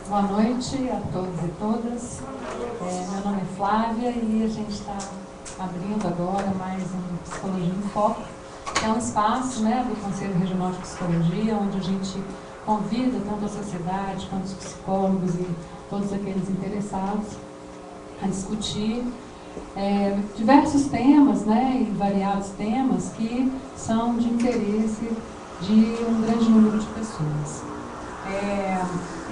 Boa noite a todos e todas. Meu nome é Flávia e a gente está abrindo agora mais um Psicologia em Foco, que é um espaço, do Conselho Regional de Psicologia, onde a gente convida tanto a sociedade quanto os psicólogos e todos aqueles interessados a discutir diversos temas, e variados temas que são de interesse de um grande número de pessoas.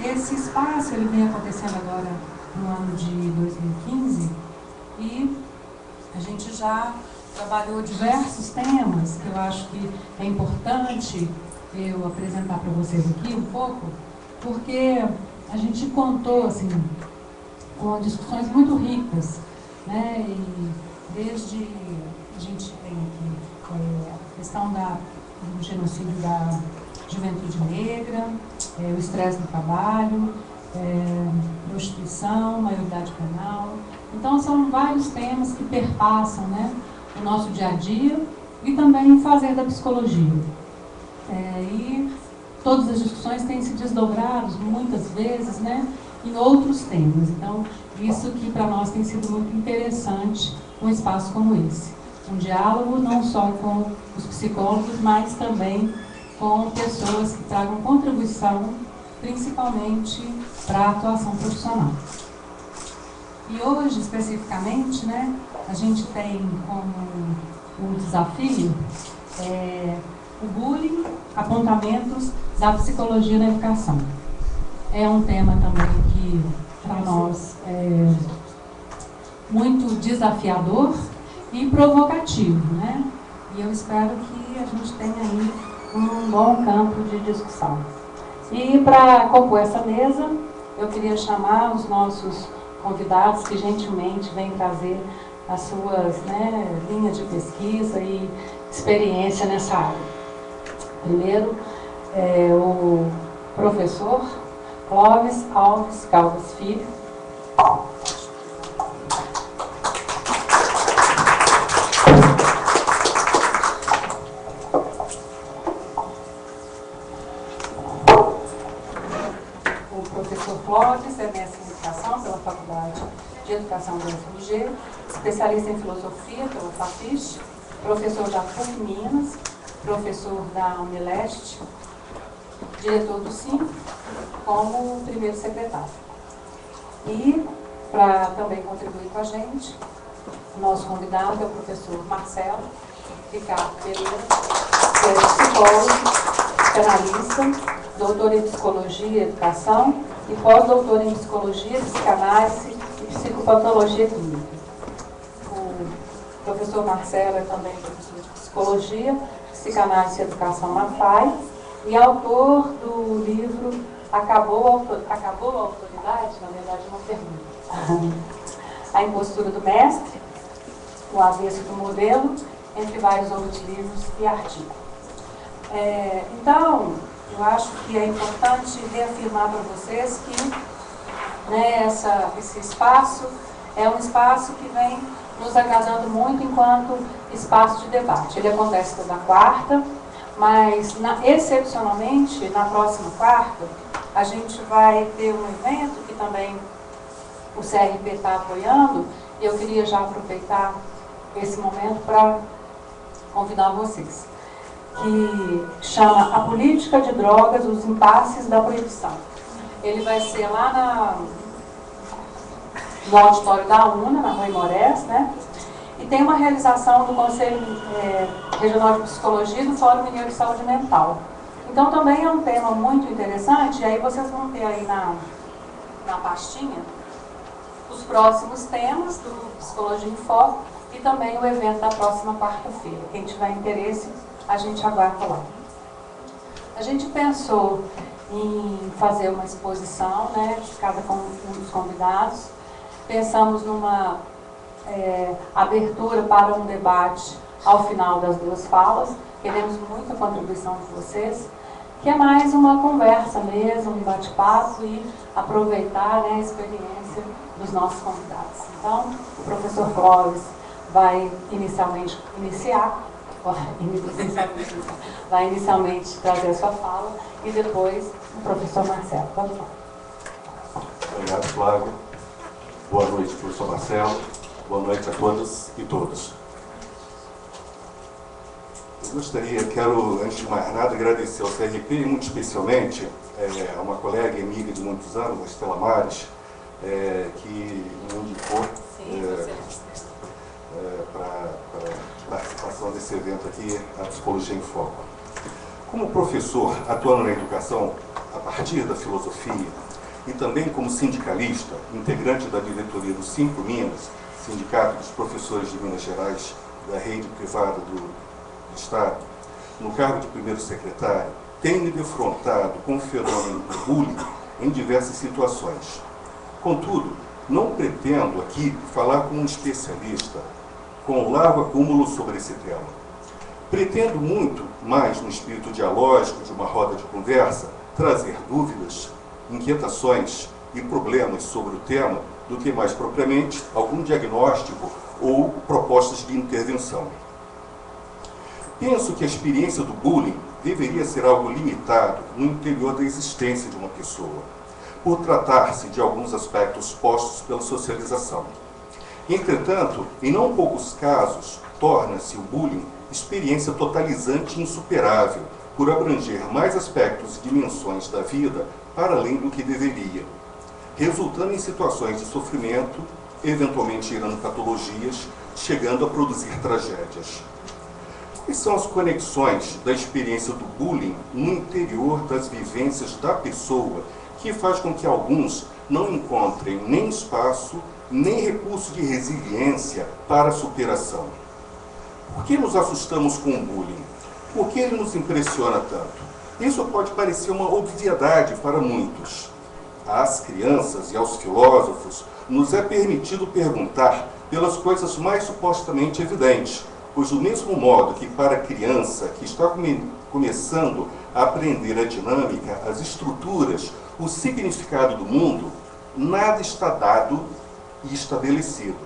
Esse espaço ele vem acontecendo agora no ano de 2015 e a gente já trabalhou diversos temas que eu acho que é importante eu apresentar para vocês aqui um pouco, porque a gente contou assim, com discussões muito ricas, e desde a gente tem aqui a questão do genocídio da juventude negra, o estresse no trabalho, prostituição, maioridade penal. Então são vários temas que perpassam o nosso dia a dia e também fazer da psicologia. E todas as discussões têm se desdobrado muitas vezes em outros temas. Então isso que para nós tem sido muito interessante um espaço como esse. Um diálogo não só com os psicólogos, mas também com pessoas que tragam contribuição, principalmente para a atuação profissional. E hoje, especificamente, a gente tem como um desafio o bullying, apontamentos da psicologia na educação. É um tema também que, para nós, é muito desafiador e provocativo, E eu espero que a gente tenha aí um bom campo de discussão. E para compor essa mesa, eu queria chamar os nossos convidados que gentilmente vêm trazer as suas linhas de pesquisa e experiência nessa área. Primeiro, o professor Clóvis Alves Caldas Filho. Clóvis é mestre em Educação pela Faculdade de Educação da UFMG, especialista em Filosofia pela FAPISH, professor da PUC Minas, professor da Unileste, diretor do SIM, como primeiro secretário. E, para também contribuir com a gente, o nosso convidado é o professor Marcelo Ricardo Pereira, que é psicólogo, psicanalista, doutor em Psicologia e Educação, e pós-doutor em Psicologia, Psicanálise e Psicopatologia Clínica. O professor Marcelo é também professor de Psicologia, Psicanálise e Educação na FAI e autor do livro Acabou a Autoridade? Na verdade, uma pergunta. A Impostura do Mestre, O Avesso do Modelo, entre vários outros livros e artigos. Então, eu acho que é importante reafirmar para vocês que esse espaço é um espaço que vem nos agradando muito enquanto espaço de debate. Ele acontece toda quarta, mas excepcionalmente, na próxima quarta, a gente vai ter um evento que também o CRP está apoiando, e eu queria já aproveitar esse momento para convidar vocês, que chama A Política de Drogas, os Impasses da Proibição. Ele vai ser lá no auditório da UNA, na Rua Imorés, e tem uma realização do Conselho Regional de Psicologia e do Fórum Mineiro de Saúde Mental. Então também é um tema muito interessante, e aí vocês vão ter aí na pastinha os próximos temas do Psicologia em Foco e também o evento da próxima quarta-feira. Quem tiver interesse, a gente aguarda lá. A gente pensou em fazer uma exposição, cada um dos convidados. Pensamos numa abertura para um debate ao final das duas falas. Queremos muita contribuição de vocês, que é mais uma conversa mesmo, um bate-papo e aproveitar a experiência dos nossos convidados. Então, o professor Clóvis vai inicialmente trazer a sua fala e depois o professor Marcelo. Vamos lá. Obrigado, Flávio. Boa noite, professor Marcelo. Boa noite a todas e todos. Eu quero, antes de mais nada, agradecer ao CRP e muito especialmente a uma colega e amiga de muitos anos, a Estela Mares, que me indicou para a participação desse evento aqui, a Psicologia em Foco. Como professor atuando na educação a partir da filosofia e também como sindicalista, integrante da diretoria do Cinco Minas, Sindicato dos Professores de Minas Gerais, da rede privada do Estado, no cargo de primeiro secretário, tenho me defrontado com o fenômeno do bullying em diversas situações. Contudo, não pretendo aqui falar como um especialista com largo acúmulo sobre esse tema. Pretendo muito mais, no espírito dialógico de uma roda de conversa, trazer dúvidas, inquietações e problemas sobre o tema do que mais propriamente algum diagnóstico ou propostas de intervenção. Penso que a experiência do bullying deveria ser algo limitado no interior da existência de uma pessoa, por tratar-se de alguns aspectos postos pela socialização. Entretanto, em não poucos casos, torna-se o bullying experiência totalizante e insuperável, por abranger mais aspectos e dimensões da vida para além do que deveria, resultando em situações de sofrimento, eventualmente gerando patologias, chegando a produzir tragédias. Quais são as conexões da experiência do bullying no interior das vivências da pessoa que faz com que alguns não encontrem nem espaço, nem recurso de resiliência para a superação? Por que nos assustamos com o bullying? Por que ele nos impressiona tanto? Isso pode parecer uma obviedade para muitos. Às crianças e aos filósofos nos é permitido perguntar pelas coisas mais supostamente evidentes, pois do mesmo modo que para a criança que está começando a aprender a dinâmica, as estruturas, o significado do mundo, nada está dado e estabelecido.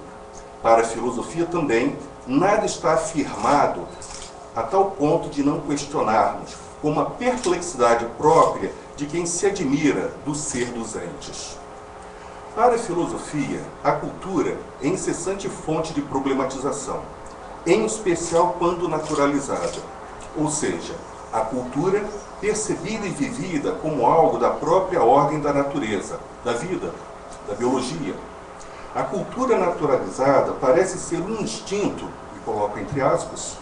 Para a filosofia também, nada está afirmado a tal ponto de não questionarmos, com uma perplexidade própria de quem se admira do ser dos entes. Para a filosofia, a cultura é incessante fonte de problematização, em especial quando naturalizada, ou seja, a cultura percebida e vivida como algo da própria ordem da natureza, da vida, da biologia. A cultura naturalizada parece ser um instinto, e coloco entre aspas,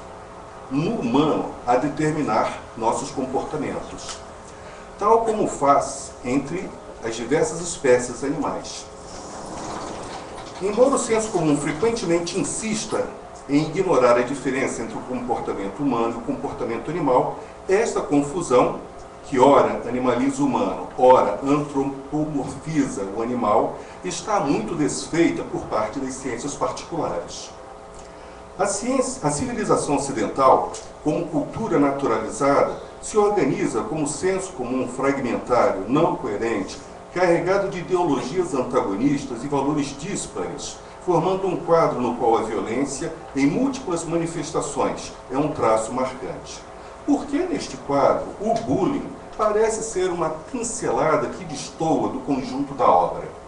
no humano a determinar nossos comportamentos, tal como faz entre as diversas espécies animais. Embora o senso comum frequentemente insista em ignorar a diferença entre o comportamento humano e o comportamento animal, esta confusão, que ora animaliza o humano, ora antropomorfiza o animal, está muito desfeita por parte das ciências particulares. A civilização ocidental, como cultura naturalizada, se organiza como senso comum fragmentário, não coerente, carregado de ideologias antagonistas e valores díspares, formando um quadro no qual a violência, em múltiplas manifestações, é um traço marcante. Por que neste quadro o bullying parece ser uma pincelada que destoa do conjunto da obra?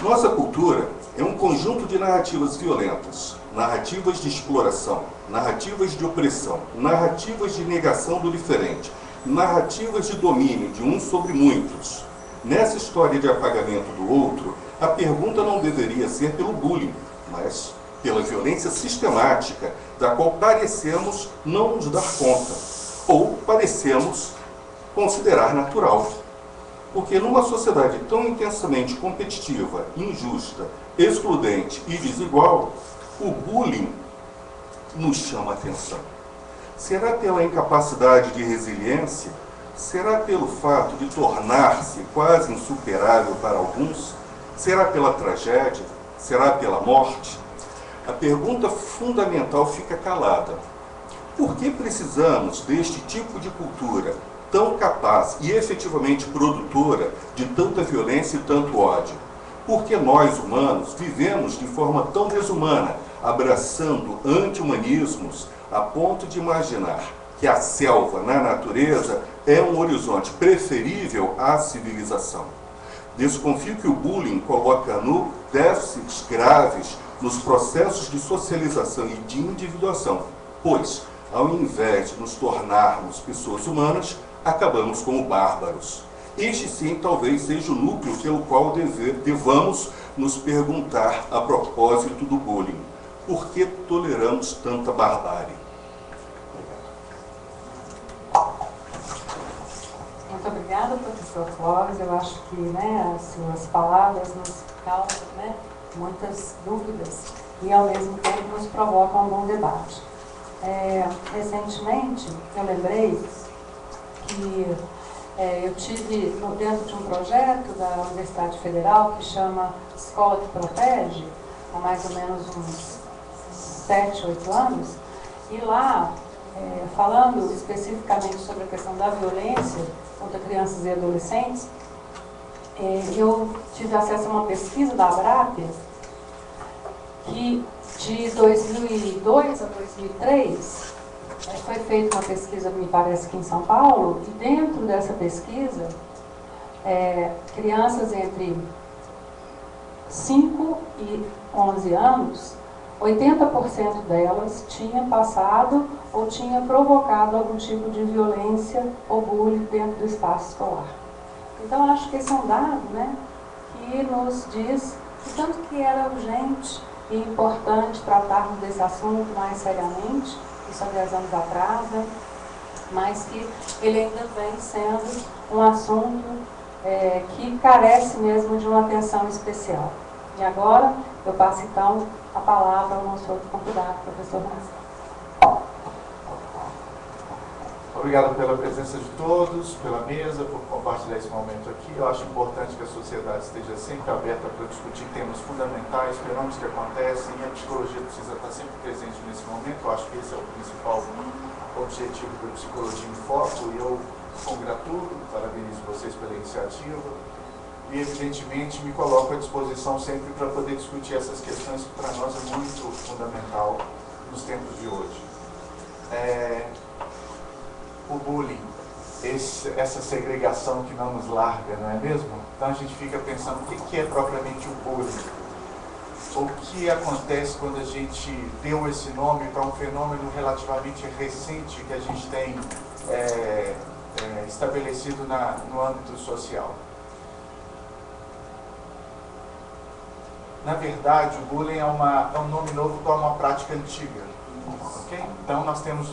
Nossa cultura é um conjunto de narrativas violentas, narrativas de exploração, narrativas de opressão, narrativas de negação do diferente, narrativas de domínio de uns sobre muitos. Nessa história de apagamento do outro, a pergunta não deveria ser pelo bullying, mas pela violência sistemática, da qual parecemos não nos dar conta, ou parecemos considerar natural. Porque numa sociedade tão intensamente competitiva, injusta, excludente e desigual, o bullying nos chama a atenção. Será pela incapacidade de resiliência? Será pelo fato de tornar-se quase insuperável para alguns? Será pela tragédia? Será pela morte? A pergunta fundamental fica calada. Por que precisamos deste tipo de cultura tão capaz e efetivamente produtora de tanta violência e tanto ódio? Porque nós, humanos, vivemos de forma tão desumana, abraçando anti-humanismos a ponto de imaginar que a selva na natureza é um horizonte preferível à civilização. Desconfio que o bullying coloca no déficits graves nos processos de socialização e de individuação, pois, ao invés de nos tornarmos pessoas humanas, acabamos como bárbaros. Este sim talvez seja o núcleo pelo qual devamos nos perguntar a propósito do bullying. Por que toleramos tanta barbárie? Muito obrigada, professor Clóvis. Eu acho que as suas palavras nos causam muitas dúvidas e, ao mesmo tempo, nos provocam um bom debate. Recentemente, eu lembrei que eu tive dentro de um projeto da Universidade Federal que chama Escola que Protege, há mais ou menos uns 7, 8 anos, e lá, falando especificamente sobre a questão da violência contra crianças e adolescentes, eu tive acesso a uma pesquisa da Abrapia que de 2002 a 2003 foi feita uma pesquisa, me parece que em São Paulo, e dentro dessa pesquisa, crianças entre 5 e 11 anos, 80% delas tinham passado ou tinha provocado algum tipo de violência ou bullying dentro do espaço escolar. Então, acho que esse é um dado que nos diz o tanto que era urgente e importante tratarmos desse assunto mais seriamente, isso há 10 anos atrás, mas que ele ainda vem sendo um assunto que carece mesmo de uma atenção especial. E agora, eu passo então a palavra ao nosso outro convidado, professor Marcelo. Obrigado pela presença de todos, pela mesa, por compartilhar esse momento aqui. Eu acho importante que a sociedade esteja sempre aberta para discutir temas fundamentais, fenômenos que acontecem, e a psicologia precisa estar sempre presente nesse momento. Eu acho que esse é o principal objetivo da Psicologia em Foco, e eu congratulo, parabenizo vocês pela iniciativa, e evidentemente me coloco à disposição sempre para poder discutir essas questões que para nós é muito fundamental nos tempos de hoje. O bullying, essa segregação que não nos larga, não é mesmo? Então a gente fica pensando o que é propriamente o bullying. O que acontece quando a gente deu esse nome para um fenômeno relativamente recente que a gente tem estabelecido no âmbito social. Na verdade, o bullying é um nome novo para uma prática antiga. Okay? Então nós temos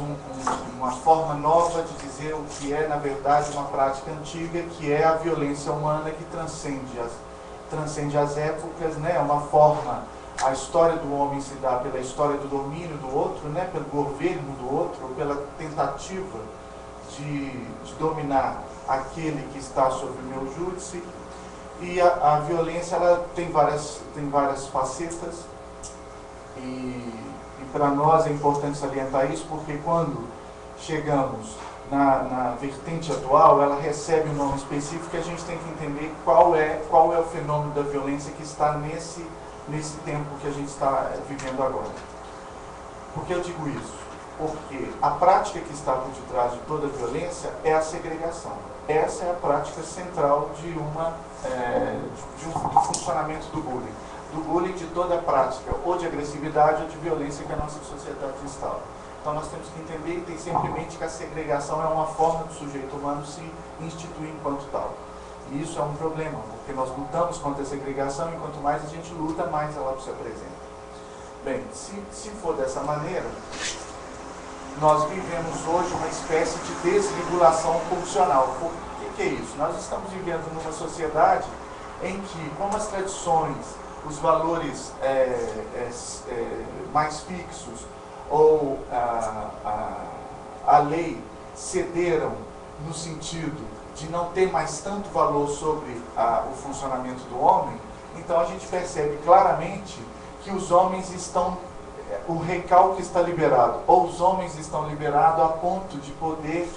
uma forma nova de dizer o que é, na verdade, uma prática antiga, que é a violência humana que transcende as épocas, é uma forma, a história do homem se dá pela história do domínio do outro, pelo governo do outro, pela tentativa de dominar aquele que está sob o meu júdice. E a violência ela tem várias facetas, e para nós é importante salientar isso, porque quando chegamos na vertente atual, ela recebe um nome específico e a gente tem que entender qual é o fenômeno da violência que está nesse tempo que a gente está vivendo agora. Por que eu digo isso? Porque a prática que está por detrás de toda a violência é a segregação. Essa é a prática central do funcionamento do bullying, de toda a prática, ou de agressividade ou de violência que a nossa sociedade instala. Então nós temos que entender e ter sempre em mente que a segregação é uma forma do sujeito humano se instituir enquanto tal. E isso é um problema, porque nós lutamos contra a segregação e quanto mais a gente luta, mais ela se apresenta. Bem, se for dessa maneira, nós vivemos hoje uma espécie de desregulação funcional. O que é isso? Nós estamos vivendo numa sociedade em que, como as tradições, os valores mais fixos ou a lei cederam no sentido de não ter mais tanto valor sobre o funcionamento do homem, então a gente percebe claramente que os homens estão, o recalque está liberado, ou os homens estão liberados a ponto de poder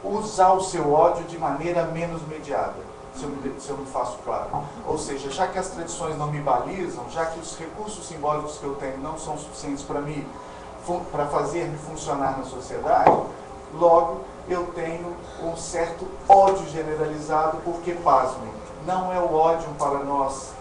usar o seu ódio de maneira menos mediada. Se eu me faço claro. Ou seja, já que as tradições não me balizam, já que os recursos simbólicos que eu tenho não são suficientes para fazer-me funcionar na sociedade, Logo, eu tenho um certo ódio generalizado, porque, pasmem, não é o ódio para nós,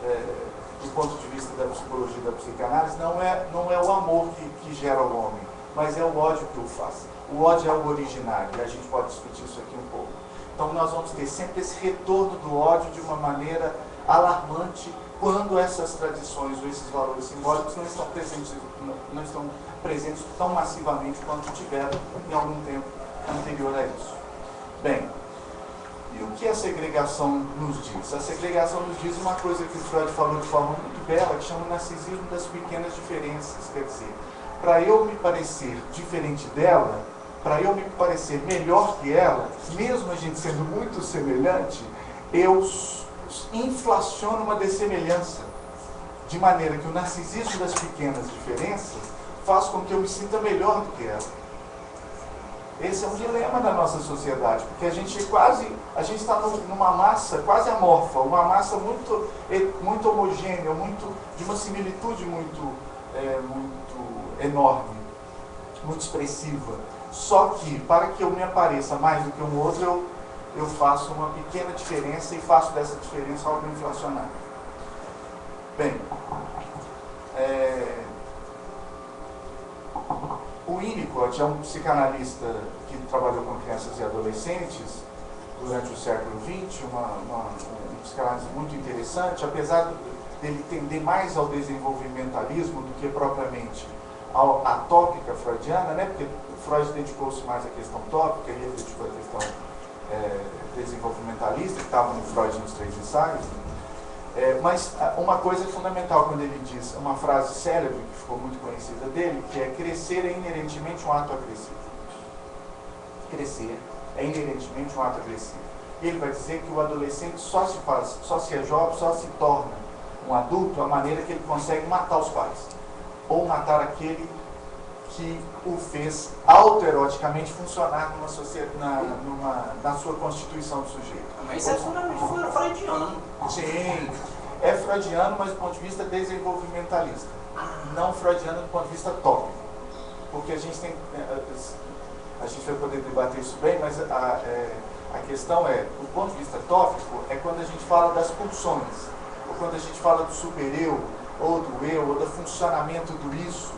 do ponto de vista da psicologia e da psicanálise, não é o amor que gera o homem, mas é o ódio que o faz. O ódio é o originário, e a gente pode discutir isso aqui um pouco. Então nós vamos ter sempre esse retorno do ódio de uma maneira alarmante quando essas tradições ou esses valores simbólicos não estão presentes tão massivamente quanto tiveram em algum tempo anterior a isso. Bem, e o que a segregação nos diz? A segregação nos diz uma coisa que o Freud falou de forma muito bela, que chama o narcisismo das pequenas diferenças. Quer dizer, para eu me parecer diferente dela, para eu me parecer melhor que ela, mesmo a gente sendo muito semelhante, eu inflaciono uma dessemelhança, de maneira que o narcisismo das pequenas diferenças faz com que eu me sinta melhor do que ela. Esse é um dilema da nossa sociedade, porque a gente está numa massa quase amorfa, uma massa muito homogênea, de uma similitude muito enorme, muito expressiva. Só que, para que eu me apareça mais do que um outro, eu faço uma pequena diferença e faço dessa diferença algo inflacionário. Bem, o Winnicott é um psicanalista que trabalhou com crianças e adolescentes durante o século XX, um psicanalista muito interessante, apesar dele tender mais ao desenvolvimentalismo do que propriamente à tópica freudiana, né? Porque Freud dedicou-se mais à questão tópica e ele dedicou à questão desenvolvimentalista, que estava no Freud nos 3 ensaios. Mas uma coisa fundamental quando ele diz, uma frase célebre, que ficou muito conhecida dele, que é: crescer é inerentemente um ato agressivo. Crescer é inerentemente um ato agressivo. E ele vai dizer que o adolescente só se é jovem, só se torna um adulto à maneira que ele consegue matar os pais, ou matar aquele que o fez autoeroticamente funcionar na sua constituição do sujeito. Mas isso é fundamentalmente freudiano. Sim, é freudiano, mas do ponto de vista desenvolvimentalista. Não freudiano do ponto de vista tópico. Porque a gente vai poder debater isso bem, mas a questão é, do ponto de vista tópico, é quando a gente fala das pulsões, ou quando a gente fala do super-eu, ou do eu, ou do funcionamento do isso.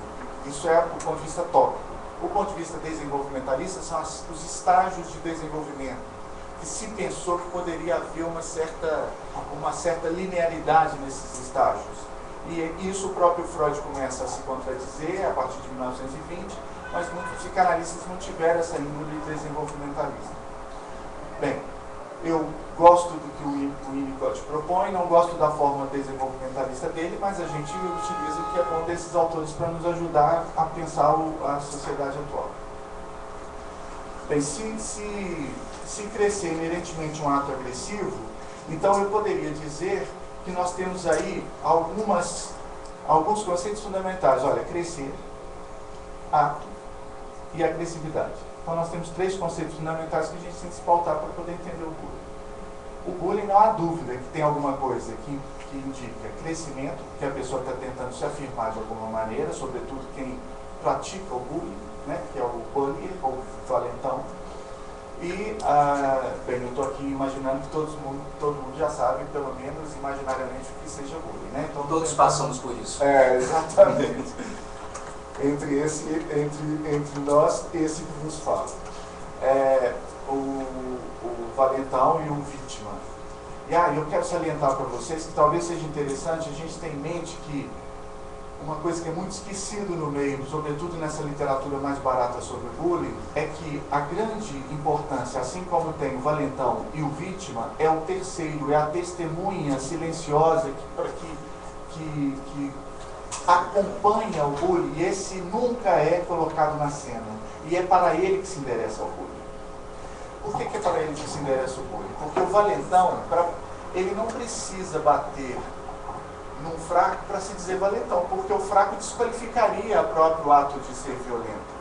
Isso é o ponto de vista tópico. O ponto de vista desenvolvimentalista são os estágios de desenvolvimento, que se pensou que poderia haver uma certa linearidade nesses estágios. E isso o próprio Freud começa a se contradizer a partir de 1920, mas muitos psicanalistas não tiveram essa índole desenvolvimentalista. Bem, eu gosto do que o Winnicott propõe, não gosto da forma desenvolvimentalista dele, mas a gente utiliza o que é bom desses autores para nos ajudar a pensar a sociedade atual. Bem, se crescer inerentemente um ato agressivo, então eu poderia dizer que nós temos aí alguns conceitos fundamentais. Olha, crescer, ato e agressividade. Então nós temos 3 conceitos fundamentais que a gente tem que se pautar para poder entender o bullying. O bullying, não há dúvida que tem alguma coisa que indica crescimento, que a pessoa está tentando se afirmar de alguma maneira, sobretudo quem pratica o bullying, né, que é o bully, ou o valentão. E, bem, eu estou aqui imaginando que todo mundo já sabe, pelo menos imaginariamente, o que seja bullying, né? Então, todos passamos por isso. Exatamente. Entre nós, esse que vos fala. O valentão e o vítima. E eu quero salientar para vocês que talvez seja interessante a gente ter em mente que uma coisa que é muito esquecido no meio, sobretudo nessa literatura mais barata sobre bullying, é que a grande importância, assim como tem o valentão e o vítima, é o terceiro, é a testemunha silenciosa que acompanha o bullying, e esse nunca é colocado na cena. E é para ele que se endereça o bullying. Por que é para ele que se endereça o bullying? Porque o valentão, ele não precisa bater num fraco para se dizer valentão, porque o fraco desqualificaria o próprio ato de ser violento.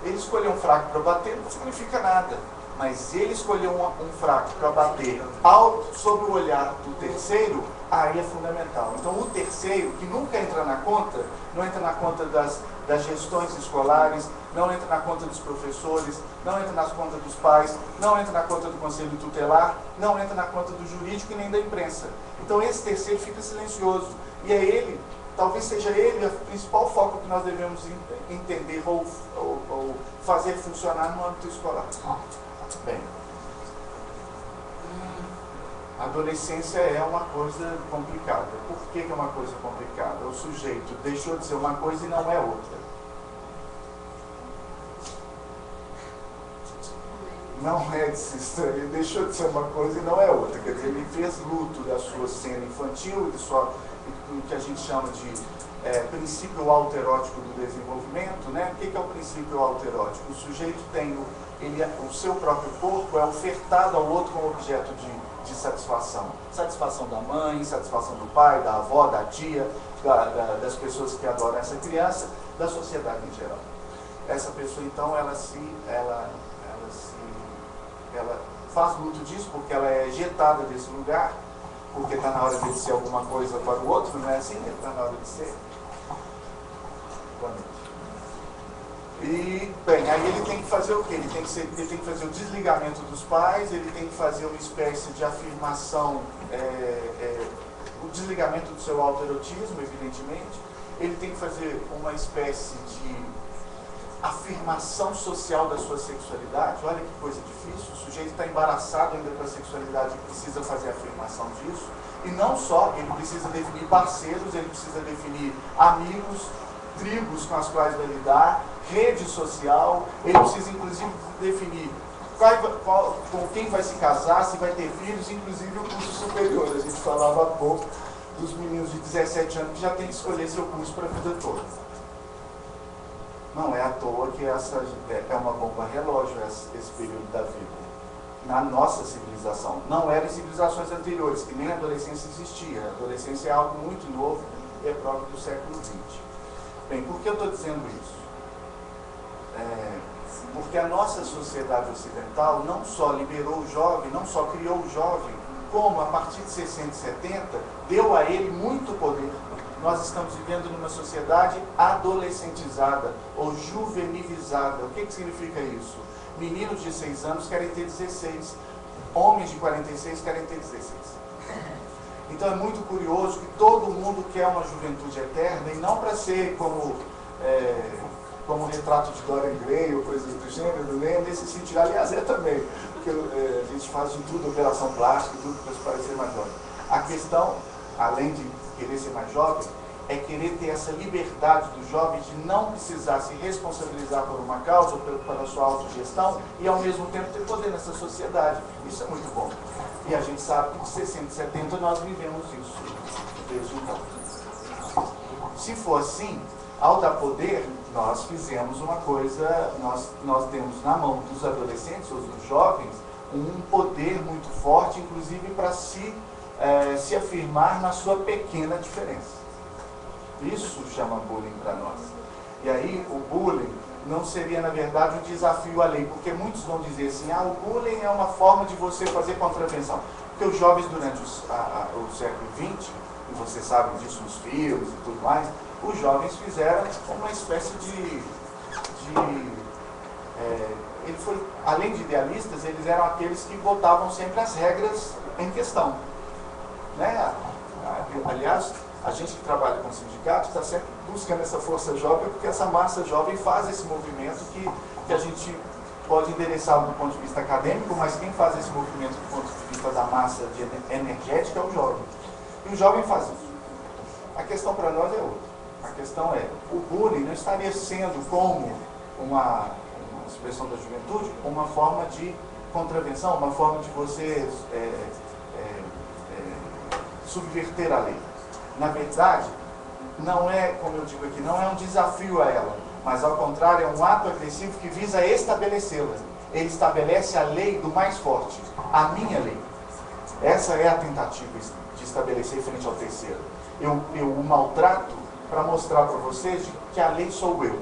Ele escolheu um fraco para bater, não significa nada. Mas ele escolheu um fraco para bater sob o olhar do terceiro, aí é fundamental. Então o terceiro, que nunca entra na conta, não entra na conta das das gestões escolares, não entra na conta dos professores, não entra nas contas dos pais, não entra na conta do conselho tutelar, não entra na conta do jurídico e nem da imprensa. Então esse terceiro fica silencioso. E é ele, talvez seja ele o principal foco que nós devemos entender ou fazer funcionar no âmbito escolar. Bem, a adolescência é uma coisa complicada. Por que é uma coisa complicada? O sujeito deixou de ser uma coisa e não é outra. Não é de se estranhar, ele deixou de ser uma coisa e não é outra. Quer dizer, ele fez luto da sua cena infantil e do que a gente chama de princípio autoerótico do desenvolvimento, né? O que é o princípio autoerótico? O sujeito tem o seu próprio corpo é ofertado ao outro como objeto de satisfação. Satisfação da mãe, satisfação do pai, da avó, da tia, das pessoas que adoram essa criança, da sociedade em geral. Essa pessoa, então, ela faz luto disso porque ela é ejetada desse lugar, porque está na hora de ser alguma coisa para o outro, não é assim? Ele está na hora de ser. Boa noite. E, bem, aí ele tem que fazer o quê? Ele tem que fazer o desligamento dos pais, ele tem que fazer uma espécie de afirmação, o desligamento do seu autoerotismo, evidentemente. Ele tem que fazer uma espécie de afirmação social da sua sexualidade. Olha que coisa difícil. O sujeito está embaraçado ainda com a sexualidade e precisa fazer a afirmação disso. E não só, ele precisa definir parceiros, ele precisa definir amigos, tribos com as quais vai lidar, rede social, ele precisa inclusive definir com quem vai se casar, se vai ter filhos, inclusive o curso superior. A gente falava há pouco dos meninos de 17 anos que já tem que escolher seu curso para a vida toda. Não é à toa que essa é uma bomba relógio esse período da vida. Na nossa civilização. Não era em civilizações anteriores, que nem a adolescência existia. A adolescência é algo muito novo e é próprio do século XX. Bem, por que eu estou dizendo isso? Porque a nossa sociedade ocidental não só liberou o jovem, não só criou o jovem, como a partir de 60 e 70 deu a ele muito poder. Nós estamos vivendo numa sociedade adolescentizada ou juvenilizada. O que significa isso? Meninos de 6 anos querem ter 16, homens de 46 querem ter 16. Então é muito curioso que todo mundo quer uma juventude eterna e não para ser como o retrato de Dorian Gray ou coisas do gênero, nem nesse sentido. Aliás, é também, porque a gente faz de tudo, operação plástica, tudo para se parecer mais jovem. A questão, além de querer ser mais jovem, é querer ter essa liberdade do jovem de não precisar se responsabilizar por uma causa, pela sua autogestão, e ao mesmo tempo ter poder nessa sociedade. Isso é muito bom. E a gente sabe que de 60 e 70 nós vivemos isso desde então. Se for assim, ao dar poder, nós fizemos uma coisa, nós demos na mão dos adolescentes ou dos jovens um poder muito forte, inclusive para se afirmar na sua pequena diferença. Isso chama bullying para nós. E aí o bullying não seria, na verdade, um desafio à lei, porque muitos vão dizer assim, o bullying é uma forma de você fazer contravenção. Porque os jovens durante o século XX, e vocês sabem disso nos filmes e tudo mais, os jovens fizeram uma espécie além de idealistas, eles eram aqueles que botavam sempre as regras em questão. Né? Aliás, a gente que trabalha com sindicatos está sempre buscando essa força jovem, porque essa massa jovem faz esse movimento que a gente pode endereçar do ponto de vista acadêmico, mas quem faz esse movimento do ponto de vista da massa energética é o jovem. E o jovem faz isso. A questão para nós é outra. A questão é, o bullying não estaria sendo como uma expressão da juventude, uma forma de contravenção, uma forma de você subverter a lei. Na verdade, não é, como eu digo aqui, não é um desafio a ela, mas ao contrário, é um ato agressivo que visa estabelecê-la. Ele estabelece a lei do mais forte, a minha lei. Essa é a tentativa de estabelecer frente ao terceiro. Eu o maltrato para mostrar para vocês que a lei sou eu.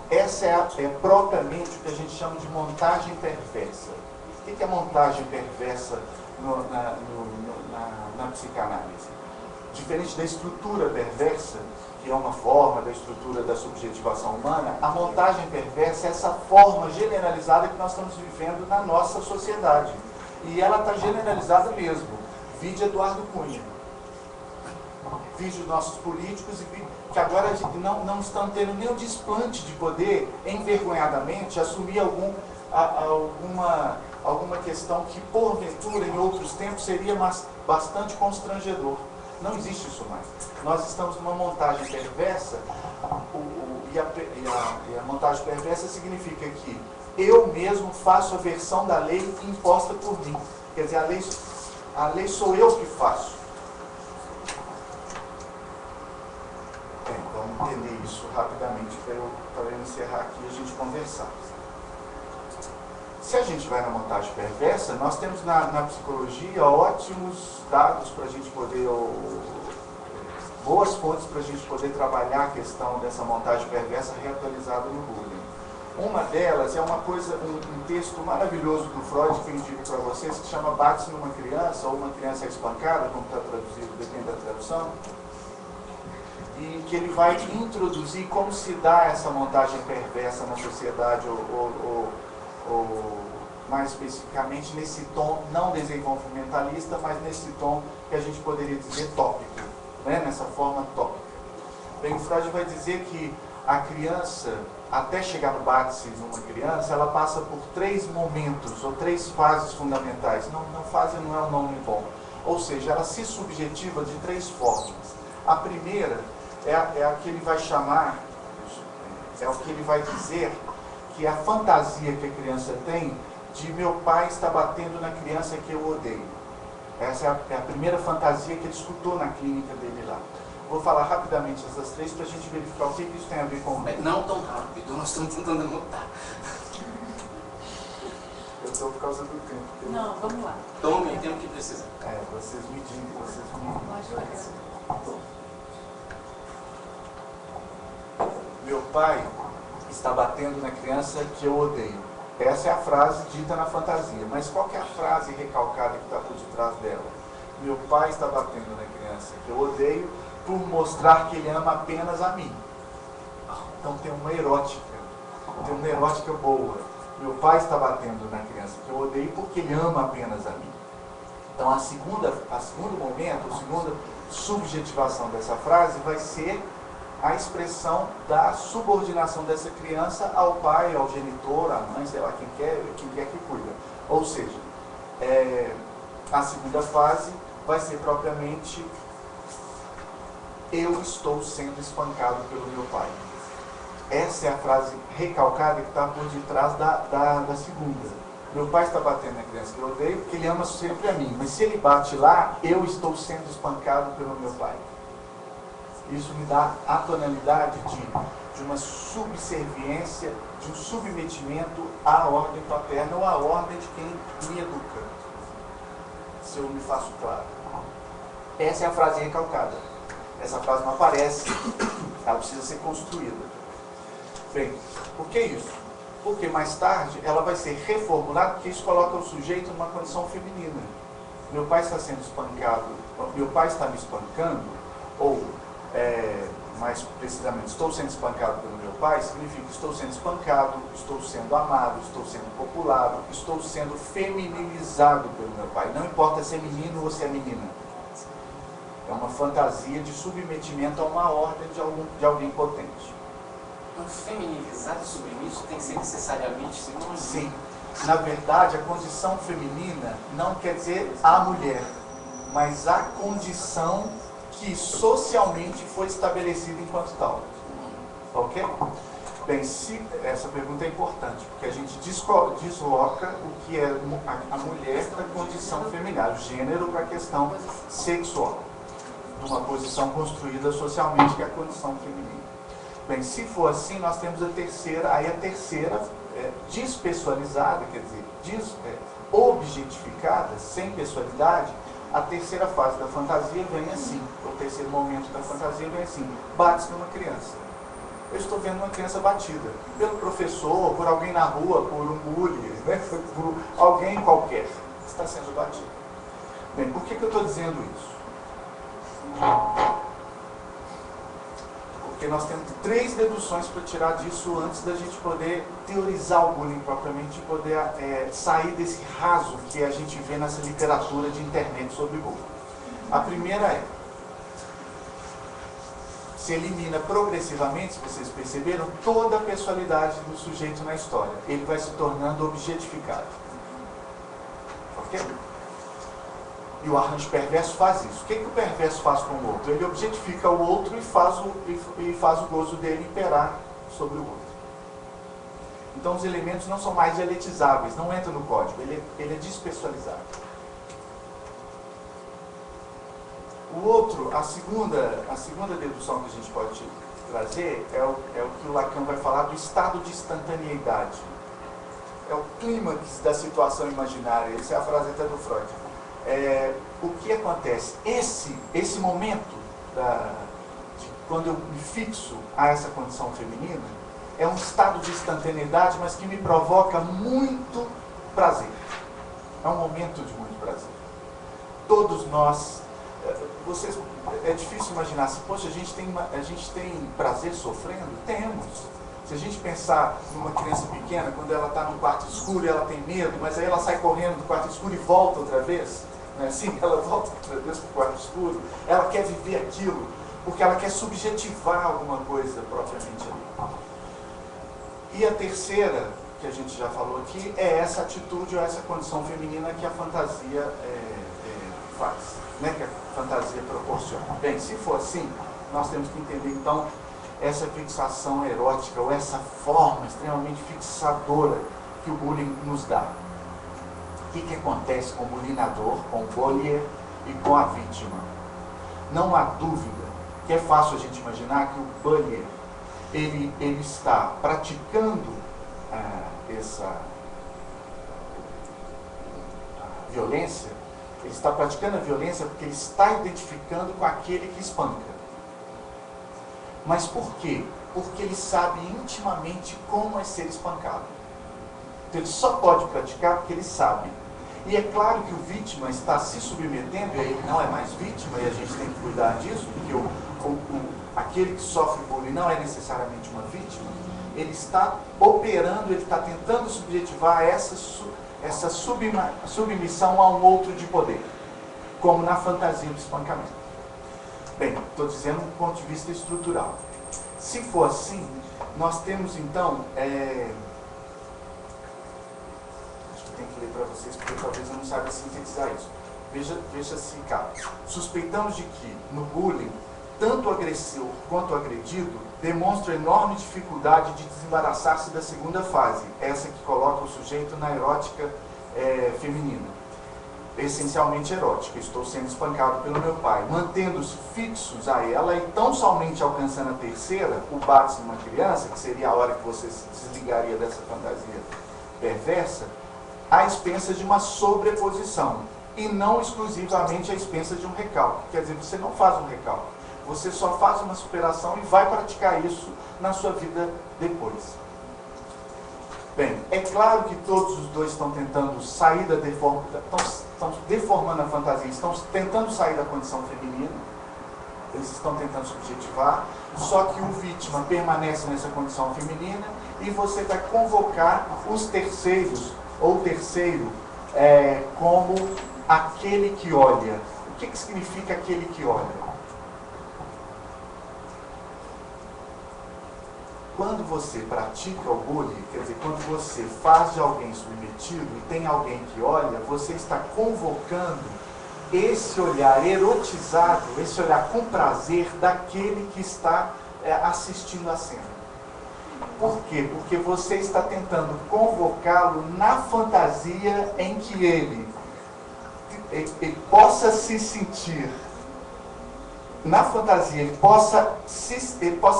Essa é propriamente o que a gente chama de montagem perversa. O que é montagem perversa na psicanálise? Diferente da estrutura perversa, que é uma forma da estrutura da subjetivação humana, a montagem perversa é essa forma generalizada que nós estamos vivendo na nossa sociedade. E ela está generalizada mesmo. Vide Eduardo Cunha. Vide os nossos políticos que agora não estão tendo nem o desplante de poder, envergonhadamente, assumir alguma questão que, porventura, em outros tempos, seria bastante constrangedor. Não existe isso mais. Nós estamos numa montagem perversa, e a montagem perversa significa que eu mesmo faço a versão da lei imposta por mim. Quer dizer, a lei sou eu que faço. Vamos entender isso rapidamente para eu encerrar aqui e a gente conversar. Se a gente vai na montagem perversa, nós temos na psicologia ótimos dados para a gente poder, boas fontes para a gente poder trabalhar a questão dessa montagem perversa reatualizada no bullying. Uma delas é um texto maravilhoso do Freud que eu indico para vocês, que chama Bate-se numa criança, ou uma criança é espancada, como está traduzido, depende da tradução, e que ele vai introduzir como se dá essa montagem perversa na sociedade, ou mais especificamente nesse tom não desenvolvimentalista, mas nesse tom que a gente poderia dizer tópico, né? Nessa forma tópica. Bem, o Freud vai dizer que a criança, até chegar no bate-se numa criança, ela passa por 3 momentos, ou 3 fases fundamentais. Fase não é um nome bom. Ou seja, ela se subjetiva de 3 formas. A primeira é a que ele vai chamar, é o que ele vai dizer que é a fantasia que a criança tem de meu pai está batendo na criança que eu odeio. Essa é a primeira fantasia que ele escutou na clínica dele lá. Vou falar rapidamente essas 3 para a gente verificar o que isso tem a ver com... Não tão rápido, nós estamos tentando anotar. Eu estou por causa do tempo. Não, vamos lá. Tome o tempo que precisa. Vocês me digam, vocês me... Meu pai está batendo na criança que eu odeio. Essa é a frase dita na fantasia. Mas qual que é a frase recalcada que está por detrás dela? Meu pai está batendo na criança que eu odeio por mostrar que ele ama apenas a mim. Então tem uma erótica boa. Meu pai está batendo na criança que eu odeio porque ele ama apenas a mim. Então a segundo momento, a segunda subjetivação dessa frase vai ser a expressão da subordinação dessa criança ao pai, ao genitor, à mãe, sei lá, quem quer que cuida. Ou seja, a segunda fase vai ser propriamente eu estou sendo espancado pelo meu pai. Essa é a frase recalcada que está por detrás da segunda. Meu pai está batendo na criança que eu odeio porque ele ama sempre a mim, mas se ele bate lá, eu estou sendo espancado pelo meu pai. Isso me dá a tonalidade de uma subserviência, de um submetimento à ordem paterna ou à ordem de quem me educa. Se eu me faço claro. Essa é a frase recalcada. Essa frase não aparece, ela precisa ser construída. Bem, por que isso? Porque mais tarde ela vai ser reformulada, porque isso coloca o sujeito numa condição feminina. Meu pai está sendo espancado, meu pai está me espancando, ou mais precisamente, estou sendo espancado pelo meu pai, significa que estou sendo espancado, estou sendo amado, estou sendo populado, estou sendo feminilizado pelo meu pai. Não importa se é menino ou se é menina. É uma fantasia de submetimento a uma ordem de alguém potente. Então, feminilizado e submisso tem que ser necessariamente sinônimo? Sim. Na verdade, a condição feminina não quer dizer a mulher, mas a condição que socialmente foi estabelecida enquanto tal. Ok? Bem, essa pergunta é importante, porque a gente desloca o que é a mulher da condição feminina, o gênero para a questão sexual, de uma posição construída socialmente, que é a condição feminina. Bem, se for assim, nós temos a terceira, despessoalizada, quer dizer, objetificada, sem pessoalidade. A terceira fase da fantasia vem assim, o terceiro momento da fantasia vem assim, bate-se numa criança. Eu estou vendo uma criança batida, pelo professor, por alguém na rua, por um bully, né? Por alguém qualquer, está sendo batido. Bem, por que eu estou dizendo isso? Porque nós temos 3 deduções para tirar disso antes da gente poder teorizar o bullying propriamente e poder sair desse raso que a gente vê nessa literatura de internet sobre bullying. A primeira é: se elimina progressivamente, se vocês perceberam, toda a pessoalidade do sujeito na história. Ele vai se tornando objetificado. Ok? E o arranjo perverso faz isso. O que o perverso faz com o outro? Ele objetifica o outro e faz o gozo dele imperar sobre o outro. Então os elementos não são mais dialetizáveis, não entra no código, ele é despessoalizado. A segunda dedução que a gente pode trazer é o que o Lacan vai falar do estado de instantaneidade. É o clímax da situação imaginária. Essa é a frase até do Freud. O que acontece? Esse momento de quando eu me fixo a essa condição feminina é um estado de instantaneidade, mas que me provoca muito prazer. É um momento de muito prazer. Todos nós... é difícil imaginar assim, poxa, a gente tem prazer sofrendo? Temos. Se a gente pensar numa criança pequena, quando ela está num quarto escuro e ela tem medo, mas aí ela sai correndo do quarto escuro e volta outra vez, né? Assim, ela volta outra vez para o quarto escuro, ela quer viver aquilo, porque ela quer subjetivar alguma coisa propriamente ali. E a terceira, que a gente já falou aqui, é essa atitude ou essa condição feminina que a fantasia faz, né? Que a fantasia proporciona. Bem, se for assim, nós temos que entender então essa fixação erótica, ou essa forma extremamente fixadora que o bullying nos dá. O que acontece com o bulinador, com o bullier e com a vítima? Não há dúvida que é fácil a gente imaginar que o bullier ele está praticando essa violência. Ele está praticando a violência porque ele está identificando com aquele que espanca. Mas por quê? Porque ele sabe intimamente como é ser espancado. Então ele só pode praticar porque ele sabe. E é claro que o vítima está se submetendo, e ele não é mais vítima, e a gente tem que cuidar disso, porque aquele que sofre bullying não é necessariamente uma vítima. Ele está operando, ele está tentando subjetivar essa submissão a um outro de poder, como na fantasia do espancamento. Bem, estou dizendo do ponto de vista estrutural. Se for assim, nós temos então... acho que tem que ler para vocês, porque talvez eu não saiba sintetizar isso. Veja se cabe. Suspeitamos de que, no bullying, tanto o agressor quanto o agredido demonstram enorme dificuldade de desembaraçar-se da segunda fase, essa que coloca o sujeito na erótica feminina. Essencialmente erótica. Estou sendo espancado pelo meu pai, mantendo-se fixos a ela e tão somente alcançando a terceira, o bate numa criança, que seria a hora que você se desligaria dessa fantasia perversa, à expensa de uma sobreposição, e não exclusivamente à expensa de um recalque. Quer dizer, você não faz um recalque, você só faz uma superação e vai praticar isso na sua vida depois. Bem, é claro que todos os dois estão tentando sair da estão deformando a fantasia, estão tentando sair da condição feminina, eles estão tentando subjetivar, só que o vítima permanece nessa condição feminina e você vai convocar os terceiros, ou terceiro, como aquele que olha. O que significa aquele que olha? Quando você pratica o bullying, quer dizer, quando você faz de alguém submetido e tem alguém que olha, você está convocando esse olhar erotizado, esse olhar com prazer daquele que está assistindo a cena. Por quê? Porque você está tentando convocá-lo na fantasia em que ele possa se sentir, na fantasia, ele possa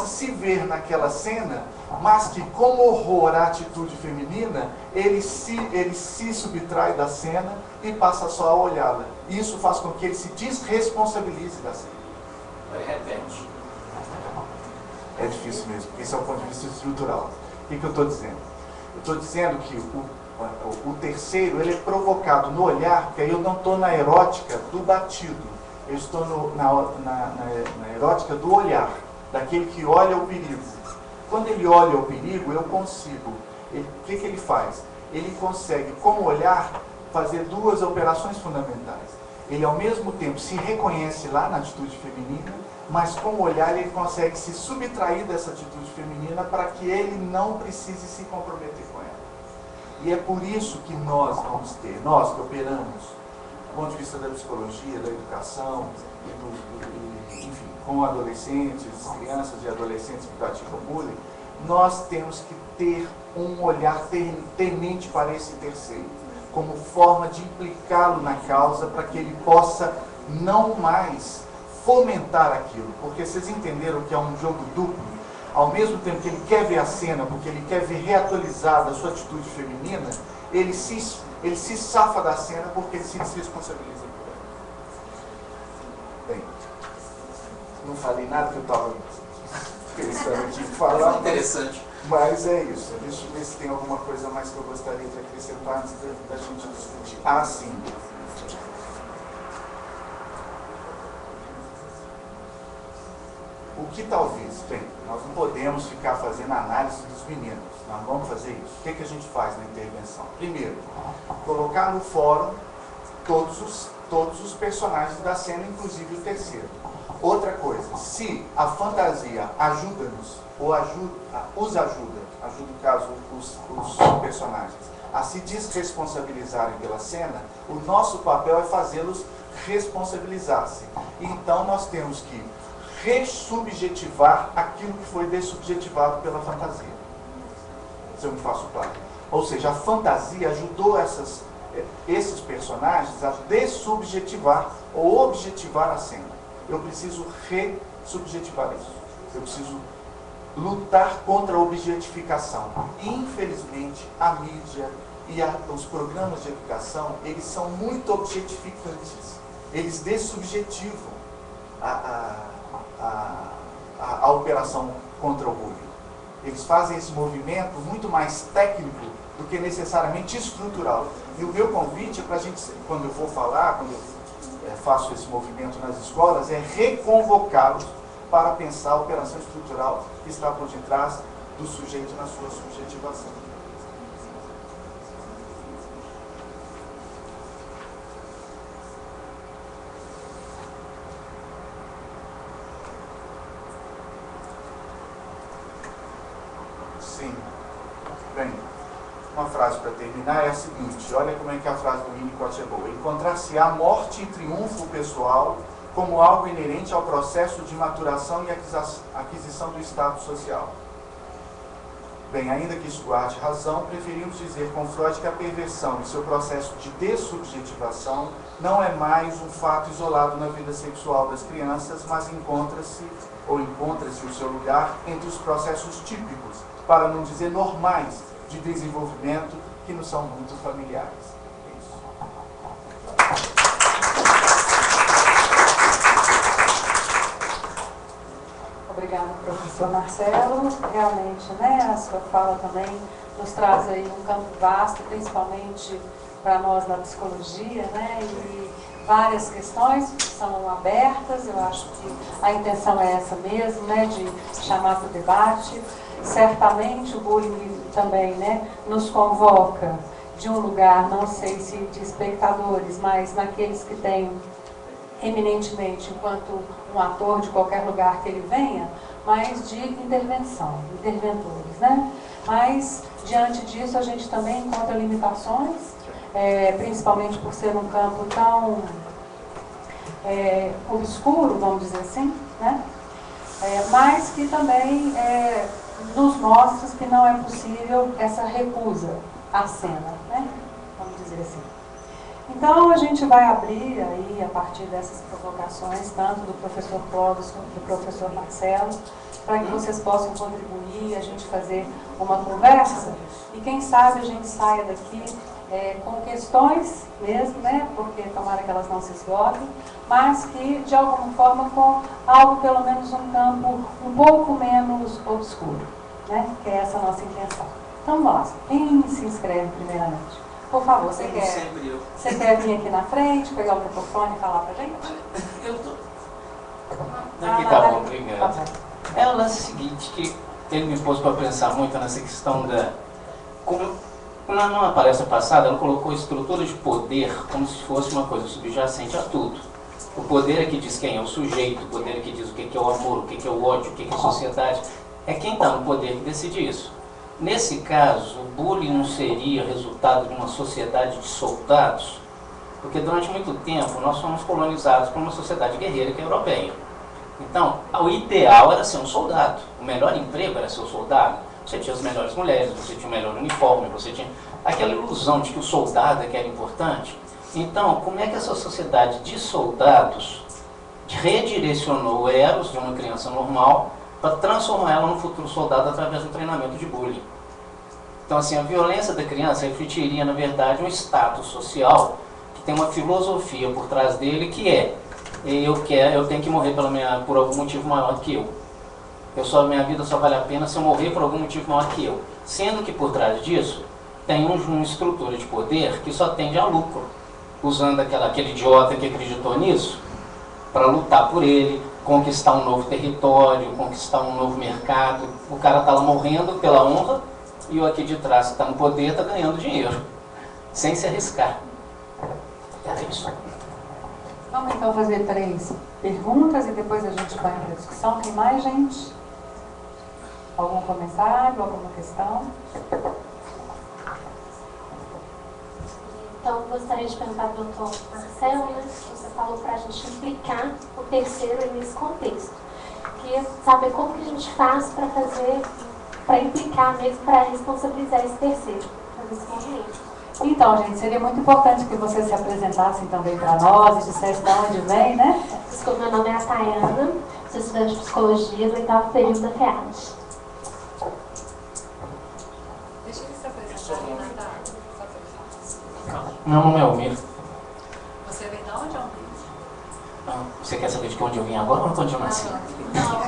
se ver naquela cena, mas que, com horror à atitude feminina, ele se subtrai da cena e passa só a olhá-la. Isso faz com que ele se desresponsabilize da cena. Repete. É difícil mesmo, porque esse é o ponto de vista estrutural. O que eu estou dizendo? Eu estou dizendo que o terceiro, ele é provocado no olhar, porque aí eu não estou na erótica do batido. Eu estou na erótica do olhar. daquele que olha o perigo. Quando ele olha o perigo, eu consigo. O que ele faz? Ele consegue, com o olhar, fazer duas operações fundamentais. Ele, ao mesmo tempo, se reconhece lá na atitude feminina, mas com o olhar ele consegue se subtrair dessa atitude feminina para que ele não precise se comprometer com ela. E é por isso que nós vamos ter, nós que operamos, do ponto de vista da psicologia, da educação, enfim, com adolescentes, crianças e adolescentes que praticam bullying, nós temos que ter um olhar temente para esse terceiro, como forma de implicá-lo na causa para que ele possa não mais fomentar aquilo. Porque vocês entenderam que é um jogo duplo. Ao mesmo tempo que ele quer ver a cena, porque ele quer ver reatualizada a sua atitude feminina, ele se safa da cena porque ele se desresponsabiliza por ela. Bem, não falei nada que eu estava pensando aqui em falar. Interessante. Mas é isso. Deixa eu ver se tem alguma coisa mais que eu gostaria de acrescentar antes da gente discutir. Ah, sim. O que talvez, bem, nós não podemos ficar fazendo análise dos meninos. Nós não vamos fazer isso. O que a gente faz na intervenção? Primeiro, colocar no fórum todos os personagens da cena, inclusive o terceiro. Outra coisa, se a fantasia ajuda-nos, ou os ajuda no caso os personagens, a se desresponsabilizarem pela cena, o nosso papel é fazê-los responsabilizar-se. Então nós temos que ressubjetivar aquilo que foi dessubjetivado pela fantasia. Se eu me faço claro. Ou seja, a fantasia ajudou esses personagens a dessubjetivar ou objetivar a cena. Eu preciso ressubjetivar isso. Eu preciso lutar contra a objetificação. Infelizmente, a mídia e os programas de educação, eles são muito objetificantes. Eles dessubjetivam a operação contra o bullying. Eles fazem esse movimento muito mais técnico do que necessariamente estrutural. E o meu convite é para a gente, quando eu vou falar, quando eu faço esse movimento nas escolas, é reconvocá-los para pensar a operação estrutural que está por detrás do sujeito na sua subjetivação. Sim. Bem, uma frase para terminar é a seguinte, olha como é que a frase do Winnicott é boa. Encontrar-se-á morte e triunfo pessoal como algo inerente ao processo de maturação e aquisição do status social. Bem, ainda que isso guarde razão, preferimos dizer com Freud que a perversão e seu processo de dessubjetivação não é mais um fato isolado na vida sexual das crianças, mas encontra-se o seu lugar entre os processos típicos, para não dizer normais, de desenvolvimento que nos são muito familiares. É isso. Obrigada, professor Marcelo. Realmente, né, a sua fala também nos traz aí um campo vasto, principalmente para nós na psicologia, né, e várias questões que são abertas. Eu acho que a intenção é essa mesmo, né, de chamar para o debate. Certamente o bullying também, né, nos convoca de um lugar, não sei se de espectadores, mas naqueles que têm eminentemente, enquanto um ator de qualquer lugar que ele venha, mas de intervenção, interventores, né? Mas, diante disso, a gente também encontra limitações, principalmente por ser um campo tão obscuro, vamos dizer assim, né? Mas que também nos mostra que não é possível essa recusa à cena, né? Vamos dizer assim. Então, a gente vai abrir aí, a partir dessas provocações, tanto do professor Clóvis quanto do professor Marcelo, para que vocês possam contribuir, a gente fazer uma conversa, e quem sabe a gente saia daqui com questões mesmo, né? Porque tomara que elas não se esgotem, mas que, de alguma forma, com algo, pelo menos um campo um pouco menos obscuro, né? Que é essa a nossa intenção. Então, nós, quem se inscreve primeiramente? Por favor, você quer vir aqui na frente, pegar o microfone e falar pra gente? Eu tô. Aqui tá bom, obrigado. Tá bom. É o lance seguinte, que ele me pôs para pensar muito nessa questão da... Como, numa palestra passada, ela colocou estrutura de poder como se fosse uma coisa subjacente a tudo. O poder é que diz quem é o sujeito, o poder é que diz o que é o amor, o que é o ódio, o que é a sociedade. É quem está no poder que decide isso. Nesse caso, o bullying não seria resultado de uma sociedade de soldados, porque durante muito tempo nós fomos colonizados por uma sociedade guerreira que é europeia. Então, o ideal era ser um soldado. O melhor emprego era ser um soldado. Você tinha as melhores mulheres, você tinha o melhor uniforme, você tinha aquela ilusão de que o soldado é que era importante. Então, como é que essa sociedade de soldados redirecionou o eros de uma criança normal para transformar ela num futuro soldado através do treinamento de bullying? Então, assim, a violência da criança refletiria, na verdade, um status social que tem uma filosofia por trás dele que é: eu tenho que morrer por algum motivo maior que eu. Minha vida só vale a pena se eu morrer por algum motivo maior que eu. Sendo que por trás disso tem uma estrutura de poder que só tende a lucro, usando aquele idiota que acreditou nisso para lutar por ele, conquistar um novo território, conquistar um novo mercado. O cara está lá morrendo pela honra e o aqui de trás que está no poder está ganhando dinheiro, sem se arriscar. Era isso. Vamos então fazer 3 perguntas e depois a gente vai para a discussão. Tem mais, gente? Algum comentário, alguma questão? Então, gostaria de perguntar para o doutor Marcelo, né? Você falou para a gente implicar o terceiro nesse contexto. Queria saber como que a gente faz para implicar mesmo, para responsabilizar esse terceiro, fazer esse movimento. Então, gente, seria muito importante que vocês se apresentassem também para nós e dissessem de onde vem, né? Desculpa, meu nome é Atayana, sou estudante de psicologia do 8º período da FEAD. Deixa ele se apresentar, Natália. Meu nome é Almir. Você vem de onde, Almir? Você quer saber de onde eu vim agora ou de onde eu nasci? Não,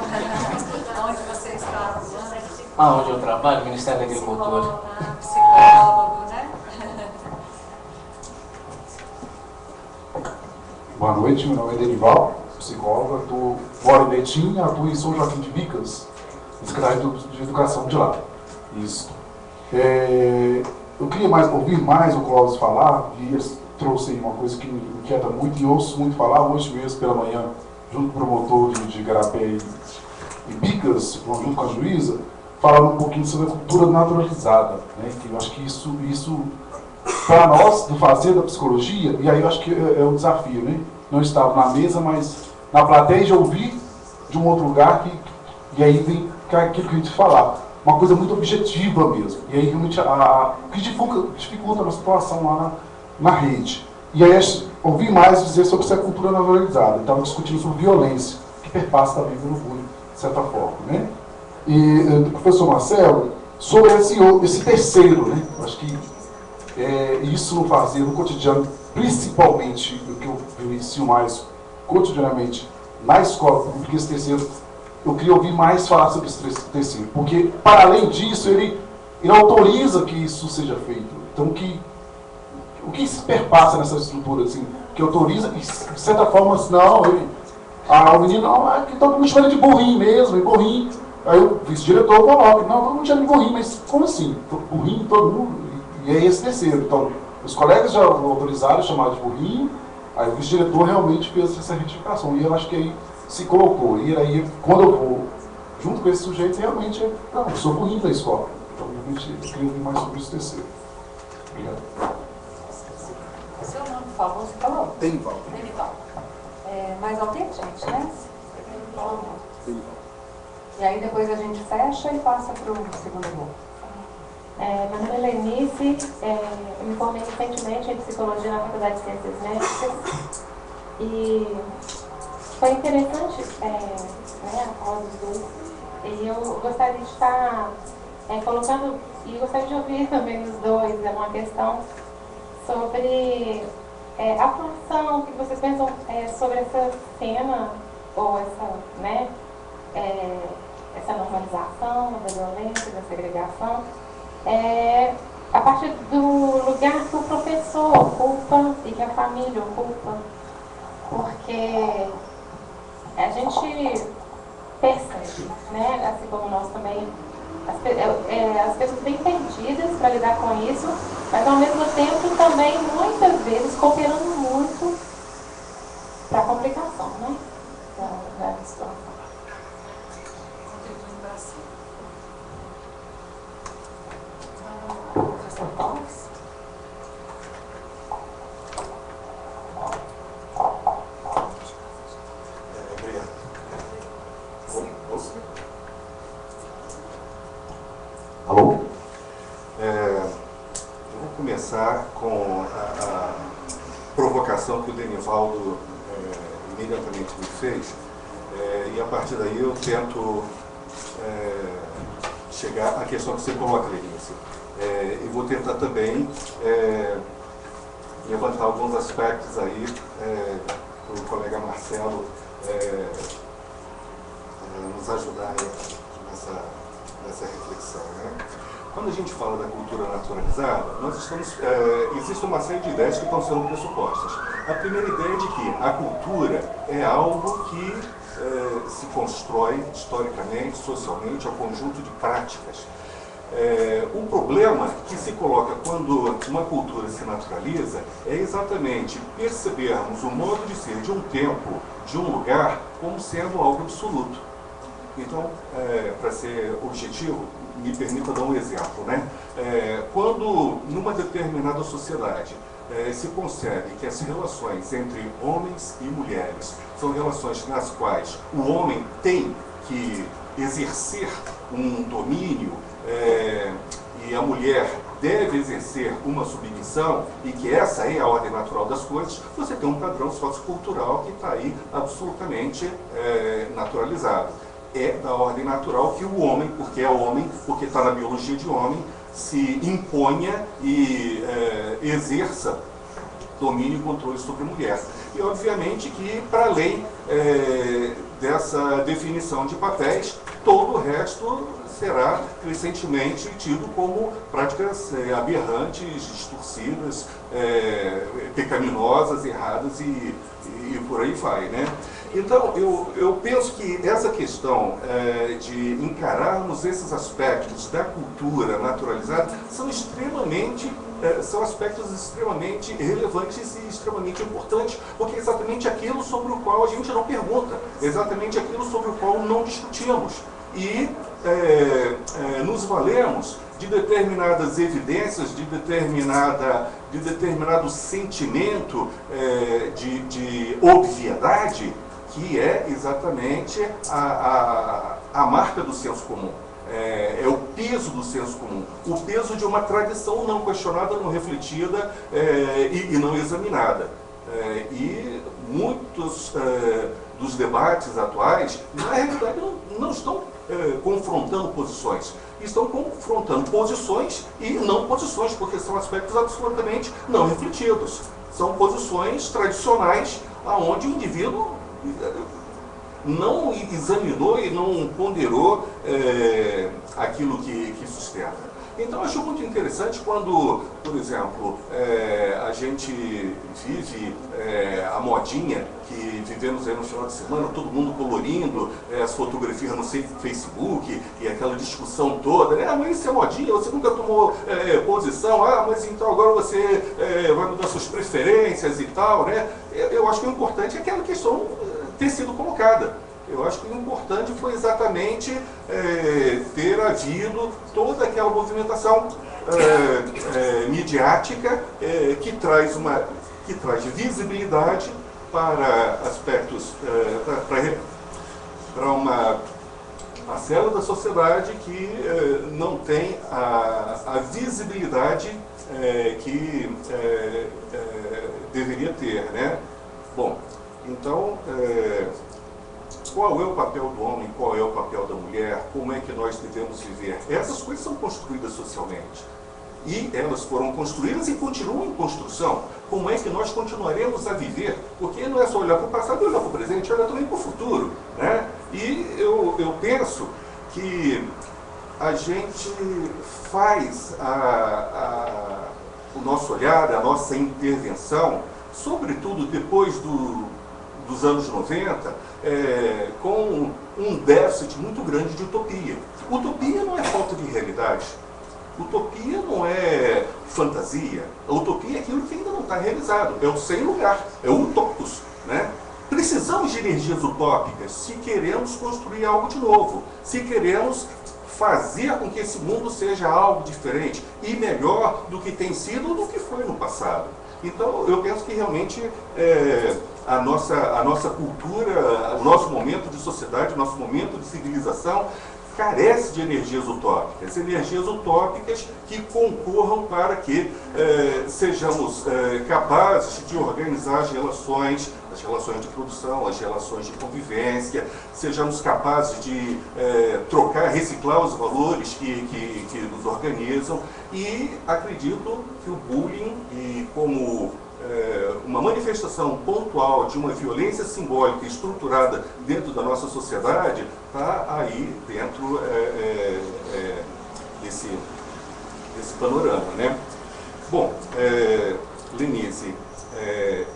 onde você está? Onde eu trabalho? Ministério da Agricultura. Psicólogo, né? Boa noite, meu nome é Denival, psicólogo, moro em Betim, atuo em São Joaquim de Bicas, secretário de Educação de lá. Isso. Eu queria ouvir mais o Clóvis falar, e ele trouxe uma coisa que me inquieta muito, e ouço muito falar hoje mesmo pela manhã, junto com o promotor de Igarapé e Bicas, junto com a juíza, falando um pouquinho sobre a cultura naturalizada, né? Que eu acho que isso para nós, do fazer da psicologia, e aí eu acho que é um desafio, né? Não estava na mesa, mas na plateia de ouvir de um outro lugar, e aí vem aquilo que a gente falar. Uma coisa muito objetiva mesmo. E aí realmente o que dificulta a situação lá na rede. E aí ouvir mais dizer sobre essa cultura naturalizada. Estava discutindo sobre violência, que perpassa também pelo bullying, de certa forma, né? E do professor Marcelo, sobre esse terceiro, né? Eu acho que isso no fazer, no cotidiano, principalmente o que eu vivencio mais cotidianamente na escola pública, esse terceiro, eu queria ouvir mais falar sobre esse terceiro, porque, para além disso, ele autoriza que isso seja feito. Então, o que se perpassa nessa estrutura, assim, que autoriza, e, de certa forma, não, o menino, não, que todo mundo chama ele de burrinho mesmo, e burrinho. Aí o vice-diretor coloca, não, todo mundo chama de burrinho, mas como assim? Burrinho, todo mundo? E é esse terceiro. Então, os colegas já autorizaram chamar de burrinho, aí o vice-diretor realmente fez essa retificação. E eu acho que aí se colocou. E aí, quando eu vou junto com esse sujeito, realmente, não, eu sou burrinho da escola. Então, realmente, eu queria ouvir mais sobre esse terceiro. Obrigado. Seu nome, por favor, você falou? Denival. Denival. Mais alguém, gente, né? E aí depois a gente fecha e passa para o segundo bloco. Meu nome é Lenice, eu me formei recentemente em Psicologia na Faculdade de Ciências Médicas e foi interessante a fala dos dois, e eu gostaria de estar colocando, e gostaria de ouvir também dos dois uma questão sobre a função que vocês pensam sobre essa cena, ou essa normalização da violência, da segregação, a partir do lugar que o professor ocupa e que a família ocupa, porque a gente percebe, né? Assim como nós também, as pessoas bem perdidas para lidar com isso, mas ao mesmo tempo também muitas vezes cooperando muito para a complicação, né? Da situação. Alô? Eu vou começar com a provocação que o Denivaldo imediatamente me fez, e a partir daí eu tento chegar à questão que você coloca, Lenícia. E vou tentar também levantar alguns aspectos aí para o colega Marcelo nos ajudar nessa reflexão, né? Quando a gente fala da cultura naturalizada, existe uma série de ideias que estão sendo pressupostas. A primeira ideia é de que a cultura é algo que se constrói historicamente, socialmente, ao conjunto de práticas. O problema que se coloca quando uma cultura se naturaliza é exatamente percebermos o modo de ser de um tempo, de um lugar, como sendo algo absoluto. Então, para ser objetivo, me permita dar um exemplo, né? Quando, numa determinada sociedade, se concebe que as relações entre homens e mulheres são relações nas quais o homem tem que exercer um domínio e a mulher deve exercer uma submissão, e que essa é a ordem natural das coisas, você tem um padrão sociocultural que está aí absolutamente naturalizado. É da ordem natural que o homem, porque é homem, porque está na biologia de homem, se imponha e exerça domínio e controle sobre a mulher. E obviamente que, para além dessa definição de papéis, todo o resto será crescentemente tido como práticas aberrantes, distorcidas, pecaminosas, erradas e por aí vai, né? Então, eu penso que essa questão de encararmos esses aspectos da cultura naturalizada são aspectos extremamente relevantes e extremamente importantes, porque é exatamente aquilo sobre o qual a gente não pergunta, é exatamente aquilo sobre o qual não discutimos. E nos valemos de determinadas evidências, de determinado sentimento de obviedade, que é exatamente a marca do senso comum. É o peso do senso comum, o peso de uma tradição não questionada, não refletida e não examinada. E muitos dos debates atuais, na realidade, não estão confrontando posições. Estão confrontando posições e não posições, porque são aspectos absolutamente não refletidos. São posições tradicionais onde o indivíduo não examinou e não ponderou aquilo que sustenta. Então, eu acho muito interessante quando, por exemplo, a gente vive a modinha que vivemos aí no final de semana, todo mundo colorindo as fotografias no Facebook e aquela discussão toda, né? Ah, mas isso é modinha, você nunca tomou posição, mas então agora você vai mudar suas preferências e tal, né? Eu acho que o importante é aquela questão ter sido colocada. Eu acho que o importante foi exatamente ter havido toda aquela movimentação midiática que traz visibilidade para aspectos, para uma parcela da sociedade que não tem a visibilidade que deveria ter, né? Bom, então, qual é o papel do homem, qual é o papel da mulher, como é que nós devemos viver? Essas coisas são construídas socialmente. E elas foram construídas e continuam em construção. Como é que nós continuaremos a viver? Porque não é só olhar para o passado e olhar para o presente, olhar também para o futuro, né? E eu penso que a gente faz o nosso olhar, a nossa intervenção, sobretudo depois do dos anos 90 com um déficit muito grande de utopia. Utopia não é falta de realidade. Utopia não é fantasia. A utopia é aquilo que ainda não está realizado. É o sem lugar, é o utopos, né? Precisamos de energias utópicas se queremos construir algo de novo, se queremos fazer com que esse mundo seja algo diferente e melhor do que tem sido ou do que foi no passado. Então, eu penso que realmente a nossa cultura, o nosso momento de sociedade, o nosso momento de civilização carece de energias utópicas que concorram para que sejamos capazes de organizar as relações de produção, as relações de convivência, sejamos capazes de trocar, reciclar os valores que nos organizam. E acredito que o bullying, como uma manifestação pontual de uma violência simbólica estruturada dentro da nossa sociedade, está aí dentro desse panorama, né? Bom, Lenise,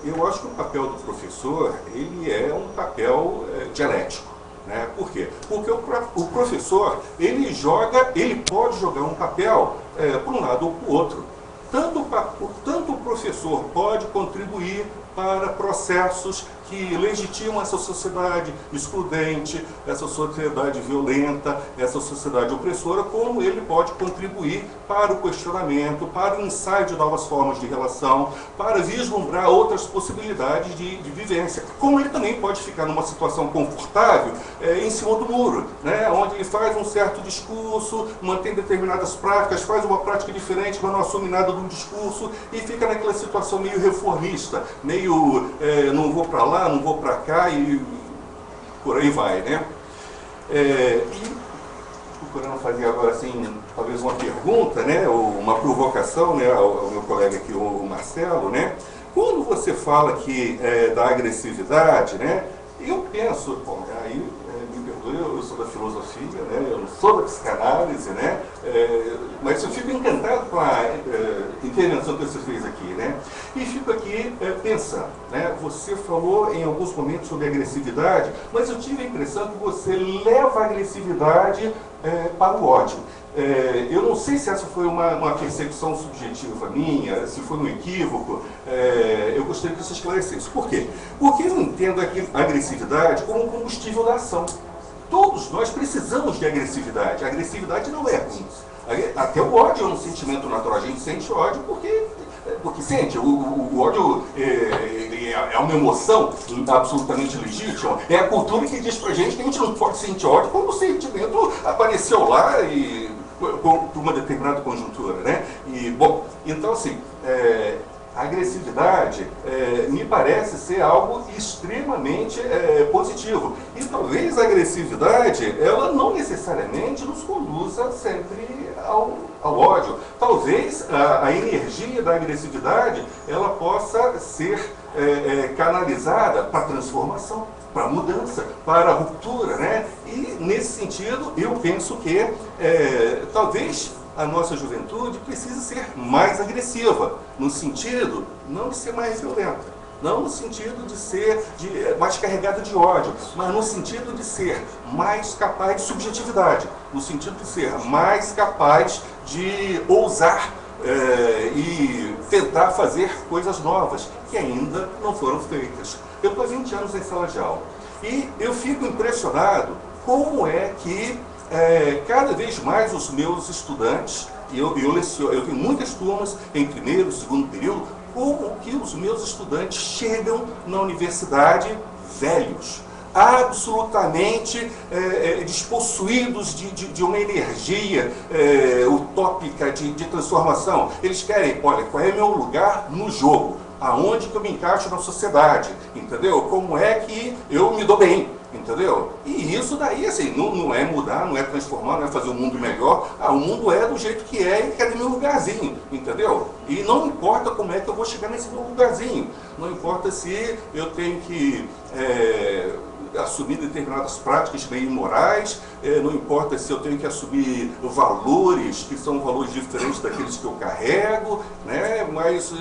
eu acho que o papel do professor, ele é um papel dialético, né? Por quê? Porque o professor, ele pode jogar um papel para um lado ou para o outro. Tanto o professor pode contribuir para processos que legitimam essa sociedade excludente, essa sociedade violenta, essa sociedade opressora, como ele pode contribuir para o questionamento, para o ensaio de novas formas de relação, para vislumbrar outras possibilidades de vivência. Como ele também pode ficar numa situação confortável em cima do muro, né, onde ele faz um certo discurso, mantém determinadas práticas, faz uma prática diferente, mas não assume nada do discurso e fica naquela situação meio reformista, meio não vou para lá, não vou para cá e por aí vai, né? E procurando fazer agora assim, talvez uma pergunta, né, ou uma provocação, né, ao meu colega aqui, o Marcelo, né? Quando você fala aqui da agressividade, né, eu penso, bom, aí me perdoe, eu sou da filosofia, né, eu não sou da psicanálise, né, mas eu fico encantado com a intervenção que você fez aqui, né, e fico aqui pensando, né, você falou em alguns momentos sobre agressividade, mas eu tive a impressão que você leva a agressividade para o ódio. Eu não sei se essa foi uma percepção subjetiva minha, se foi um equívoco, eu gostaria que você esclarecesse. Por quê? Porque eu entendo a agressividade como combustível da ação. Todos nós precisamos de agressividade. A agressividade não é ruim. Até o ódio é um sentimento natural. A gente sente ódio porque sente. O ódio é uma emoção absolutamente legítima. É a cultura que diz pra gente que a gente não pode sentir ódio quando o sentimento apareceu lá e por uma determinada conjuntura, né? E, bom, então assim, a agressividade me parece ser algo extremamente positivo. E talvez a agressividade, ela não necessariamente nos conduza sempre ao ódio. Talvez a energia da agressividade, ela possa ser canalizada para a transformação, para a mudança, para a ruptura, né? E nesse sentido, eu penso que talvez a nossa juventude precisa ser mais agressiva, no sentido não de ser mais violenta, não no sentido de ser mais carregada de ódio, mas no sentido de ser mais capaz de subjetividade, no sentido de ser mais capaz de ousar e tentar fazer coisas novas que ainda não foram feitas. Eu estou há 20 anos em sala de aula e eu fico impressionado como é que cada vez mais os meus estudantes, eu tenho muitas turmas em primeiro, segundo período, como que os meus estudantes chegam na universidade velhos, absolutamente despossuídos de uma energia utópica de transformação. Eles querem, olha, qual é meu lugar no jogo? Aonde que eu me encaixo na sociedade? Entendeu? Como é que eu me dou bem? Entendeu? E isso daí, assim, não é mudar, não é transformar, não é fazer o mundo melhor. O mundo é do jeito que é e quero meu lugarzinho, entendeu? E não importa como é que eu vou chegar nesse meu lugarzinho. Não importa se eu tenho que assumir determinadas práticas meio imorais, não importa se eu tenho que assumir valores que são valores diferentes daqueles que eu carrego, né? Mas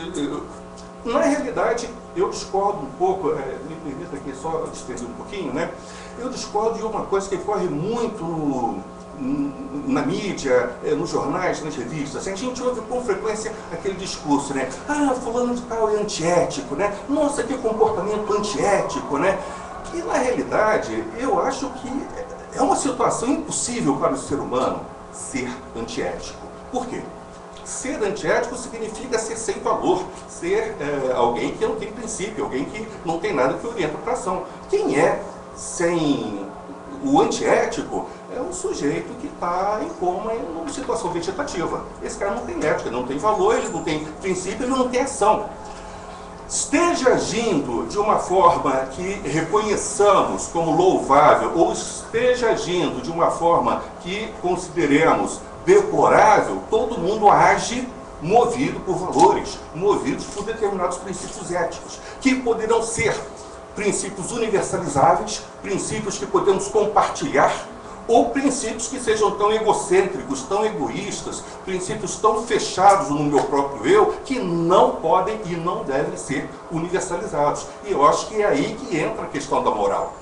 Na realidade, eu discordo um pouco, me permita aqui só estender um pouquinho, né? Eu discordo de uma coisa que corre muito na mídia, nos jornais, nas revistas. A gente ouve com frequência aquele discurso, né? Ah, fulano de tal é antiético, né? Nossa, que comportamento antiético, né? E na realidade, eu acho que é uma situação impossível para o ser humano ser antiético. Por quê? Ser antiético significa ser sem valor, ser alguém que não tem princípio, alguém que não tem nada que orienta para a ação. Quem é sem o antiético é um sujeito que está em coma, em uma situação vegetativa. Esse cara não tem ética, não tem valor, ele não tem princípio, ele não tem ação. Esteja agindo de uma forma que reconheçamos como louvável, ou esteja agindo de uma forma que consideremos deplorável, todo mundo age movido por valores, movidos por determinados princípios éticos, que poderão ser princípios universalizáveis, princípios que podemos compartilhar, ou princípios que sejam tão egocêntricos, tão egoístas, princípios tão fechados no meu próprio eu, que não podem e não devem ser universalizados. E eu acho que é aí que entra a questão da moral.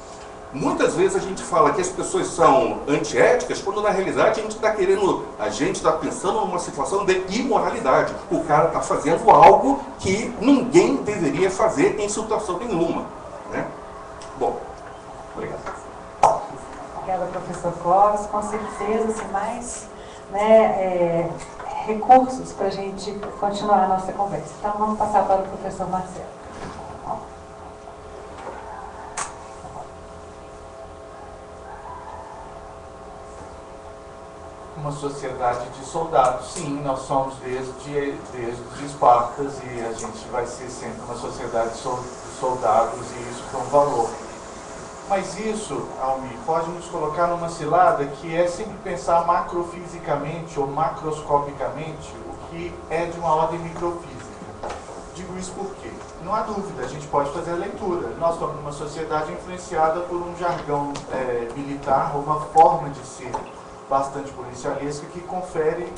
Muitas vezes a gente fala que as pessoas são antiéticas, quando na realidade a gente está pensando numa situação de imoralidade. O cara está fazendo algo que ninguém deveria fazer em situação nenhuma, né? Bom, obrigado. Obrigada, professor Clóvis. Com certeza, assim, mais recursos para a gente continuar a nossa conversa. Então, vamos passar para o professor Marcelo. Uma sociedade de soldados, sim, nós somos desde Espartas e a gente vai ser sempre uma sociedade de soldados e isso tem um valor. Mas isso, Almir, pode nos colocar numa cilada que é sempre pensar macrofisicamente ou macroscopicamente o que é de uma ordem microfísica. Digo isso porque, não há dúvida, a gente pode fazer a leitura. Nós estamos numa sociedade influenciada por um jargão militar, uma forma de ser bastante policialesca que confere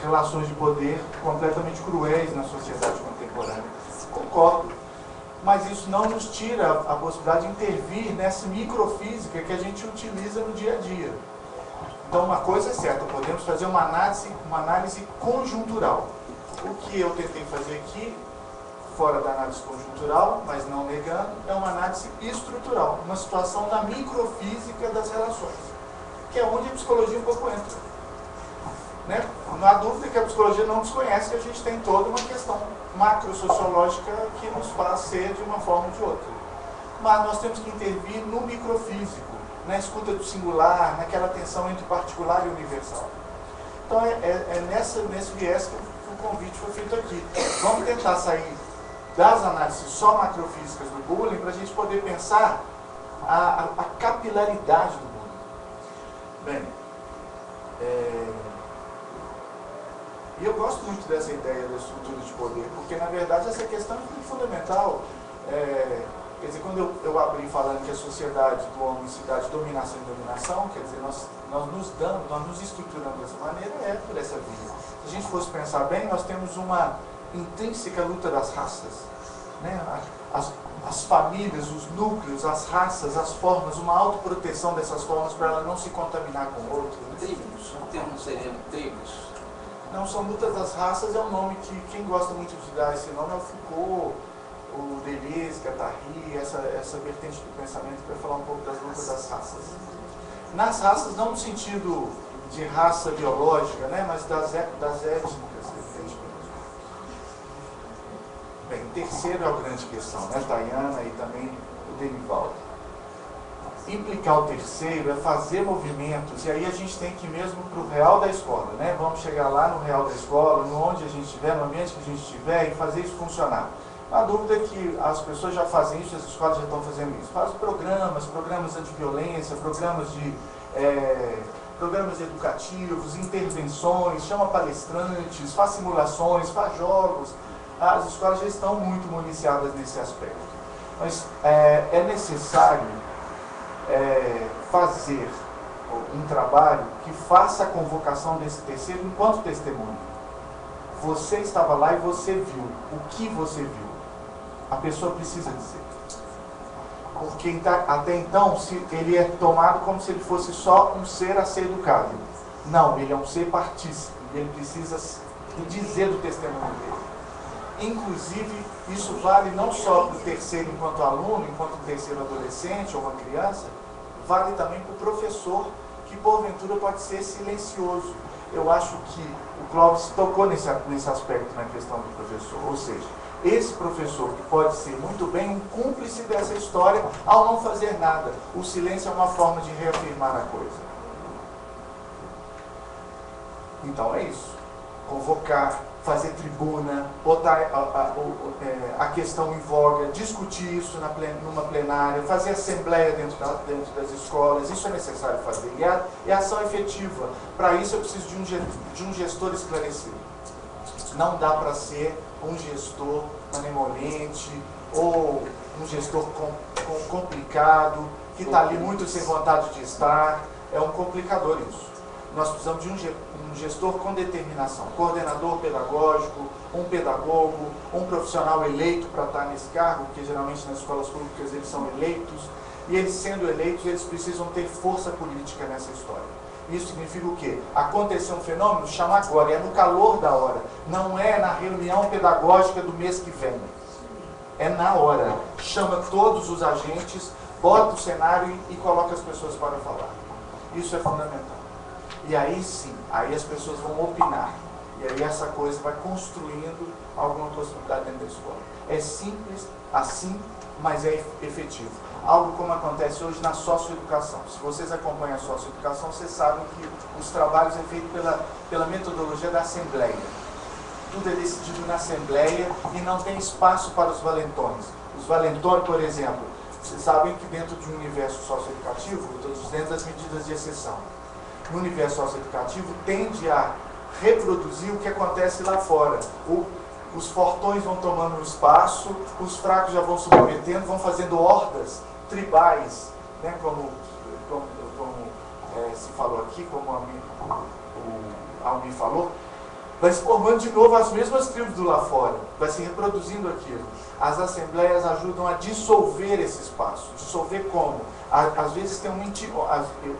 relações de poder completamente cruéis na sociedade contemporânea. Concordo. Mas isso não nos tira a possibilidade de intervir nessa microfísica que a gente utiliza no dia a dia. Então, uma coisa é certa, podemos fazer uma análise conjuntural. O que eu tentei fazer aqui, fora da análise conjuntural, mas não negando, é uma análise estrutural, uma situação da microfísica das relações, que é onde a psicologia um pouco entra. Né? Não há dúvida que a psicologia não desconhece que a gente tem toda uma questão macrosociológica que nos faz ser de uma forma ou de outra. Mas nós temos que intervir no microfísico, na escuta do singular, naquela tensão entre particular e universal. Então nesse viés que o convite foi feito aqui. Vamos tentar sair das análises só macrofísicas do bullying para a gente poder pensar a capilaridade do bullying. Bem, e eu gosto muito dessa ideia da estrutura de poder, porque na verdade essa questão é muito fundamental. Quer dizer, quando eu abri falando que a sociedade do homem se dá de dominação em dominação, quer dizer, nós nos estruturamos dessa maneira, por essa via. Se a gente fosse pensar bem, nós temos uma intrínseca luta das raças, né? As famílias, os núcleos, as raças, as formas, uma autoproteção dessas formas para ela não se contaminar com o outro. Tribos, o termo seria tribos. Não, são lutas das raças, é um nome que quem gosta muito de dar esse nome é o Foucault, o Deleuze, Guattari, essa vertente do pensamento que vai falar um pouco das lutas das raças. Nas raças, não no sentido de raça biológica, né, mas das étnicas. Bem, o terceiro é a grande questão, né, Diana e também o Denivaldo. Implicar o terceiro é fazer movimentos, e aí a gente tem que ir mesmo para o real da escola, né? Vamos chegar lá no real da escola, no onde a gente estiver, no ambiente que a gente estiver, e fazer isso funcionar. A dúvida é que as pessoas já fazem isso, as escolas já estão fazendo isso. Faz programas anti-violência, programas educativos, intervenções, chama palestrantes, faz simulações, faz jogos. As escolas já estão muito municiadas nesse aspecto. Mas é necessário fazer um trabalho que faça a convocação desse terceiro enquanto testemunho. Você estava lá e você viu. O que você viu? A pessoa precisa dizer. Porque até então ele é tomado como se ele fosse só um ser a ser educado. Não, ele é um ser partícipe. Ele precisa dizer do testemunho dele. Inclusive, isso vale não só para o terceiro enquanto aluno, enquanto terceiro adolescente ou uma criança, vale também para o professor, que porventura pode ser silencioso. Eu acho que o Clóvis tocou nesse aspecto na questão do professor. Ou seja, esse professor que pode ser muito bem um cúmplice dessa história ao não fazer nada. O silêncio é uma forma de reafirmar a coisa. Então é isso. Convocar, fazer tribuna, botar a questão em voga, discutir isso numa plenária, fazer assembleia dentro das escolas, isso é necessário fazer. E a ação efetiva. Para isso eu preciso de um gestor esclarecido. Não dá para ser um gestor malemolente ou um gestor complicado, que está ali muito sem vontade de estar. É um complicador isso. Nós precisamos de um gestor com determinação, coordenador pedagógico, um pedagogo, um profissional eleito para estar nesse cargo, porque geralmente nas escolas públicas eles são eleitos, e eles sendo eleitos, eles precisam ter força política nessa história. Isso significa o quê? Acontecer um fenômeno, chama agora, é no calor da hora, não é na reunião pedagógica do mês que vem, é na hora. Chama todos os agentes, bota o cenário e coloca as pessoas para falar. Isso é fundamental. E aí sim, aí as pessoas vão opinar. E aí essa coisa vai construindo alguma possibilidade dentro da escola. É simples, assim, mas é efetivo. Algo como acontece hoje na socioeducação. Se vocês acompanham a socioeducação, vocês sabem que os trabalhos é feito pela metodologia da assembleia. Tudo é decidido na assembleia e não tem espaço para os valentões. Os valentões, por exemplo, vocês sabem que dentro de um universo socioeducativo, eu estou dizendo das medidas de exceção, no universo socioeducativo tende a reproduzir o que acontece lá fora. Os fortões vão tomando o espaço, os fracos já vão submetendo, vão fazendo hordas tribais, né? como se falou aqui, como o Almir falou, vai se formando de novo as mesmas tribos do lá fora, vai se reproduzindo aquilo. As assembleias ajudam a dissolver esse espaço. Dissolver como? Às vezes tem eu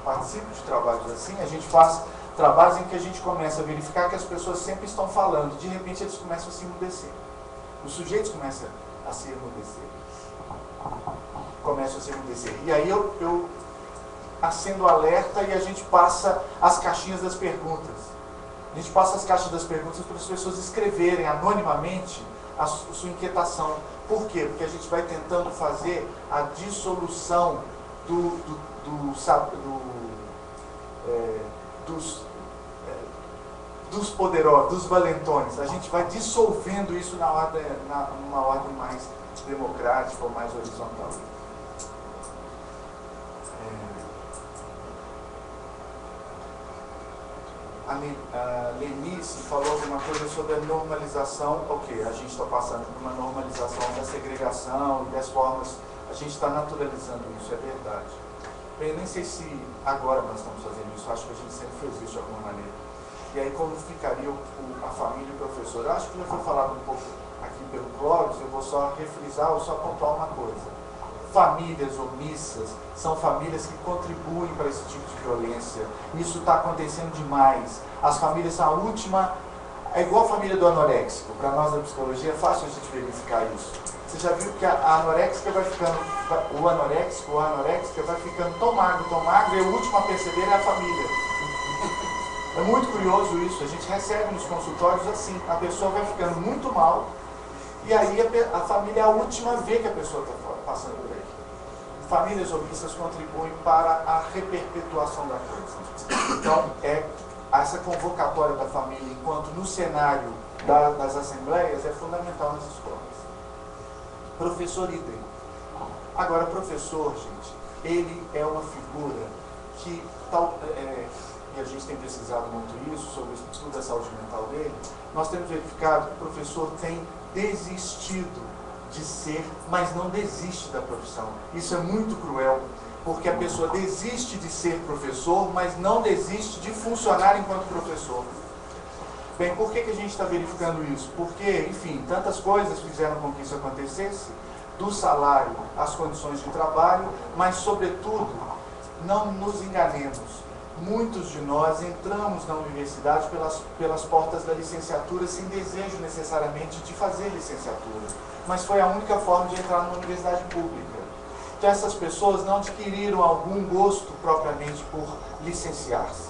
participo de trabalhos assim, a gente faz trabalhos em que a gente começa a verificar que as pessoas sempre estão falando, de repente eles começam a se emudecer. Os sujeitos começam a se emudecer. Começam a se emudecer. E aí eu acendo o alerta e a gente passa as caixinhas das perguntas. A gente passa as caixas das perguntas para as pessoas escreverem anonimamente a sua inquietação. Por quê? Porque a gente vai tentando fazer a dissolução dos poderosos, dos valentões. A gente vai dissolvendo isso numa ordem mais democrática ou mais horizontal. A Lenice falou alguma coisa sobre a normalização. Ok, a gente está passando por uma normalização da segregação e das formas, a gente está naturalizando isso, é verdade. Bem, eu nem sei se agora nós estamos fazendo isso, acho que a gente sempre fez isso de alguma maneira. E aí como ficaria a família e o professor? Eu acho que já foi falado um pouco aqui pelo Clóvis, eu vou só refrisar ou só pontuar uma coisa. Famílias omissas são famílias que contribuem para esse tipo de violência. Isso está acontecendo demais. As famílias são a última... É igual a família do anoréxico. Para nós da psicologia é fácil a gente verificar isso. Você já viu que a anoréxica vai ficando... O anoréxico ou a anoréxica vai ficando tão magro, e o último a perceber é a família. É muito curioso isso. A gente recebe nos consultórios assim. A pessoa vai ficando muito mal e aí a família é a última a ver que a pessoa está passando por aí. Famílias omissas contribuem para a reperpetuação da coisa. Então, essa convocatória da família, enquanto no cenário das assembleias, é fundamental nas escolas. Professor idem. Agora, professor, gente, ele é uma figura que, e a gente tem pesquisado muito isso, sobre o estudo da saúde mental dele, nós temos verificado que o professor tem desistido de ser, mas não desiste da profissão. Isso é muito cruel, porque a pessoa desiste de ser professor, mas não desiste de funcionar enquanto professor. Bem, por que a gente está verificando isso? Porque, enfim, tantas coisas fizeram com que isso acontecesse, do salário às condições de trabalho, mas, sobretudo, não nos enganemos. Muitos de nós entramos na universidade pelas portas da licenciatura sem desejo necessariamente de fazer licenciatura, mas foi a única forma de entrar numa universidade pública. Então essas pessoas não adquiriram algum gosto propriamente por licenciar-se.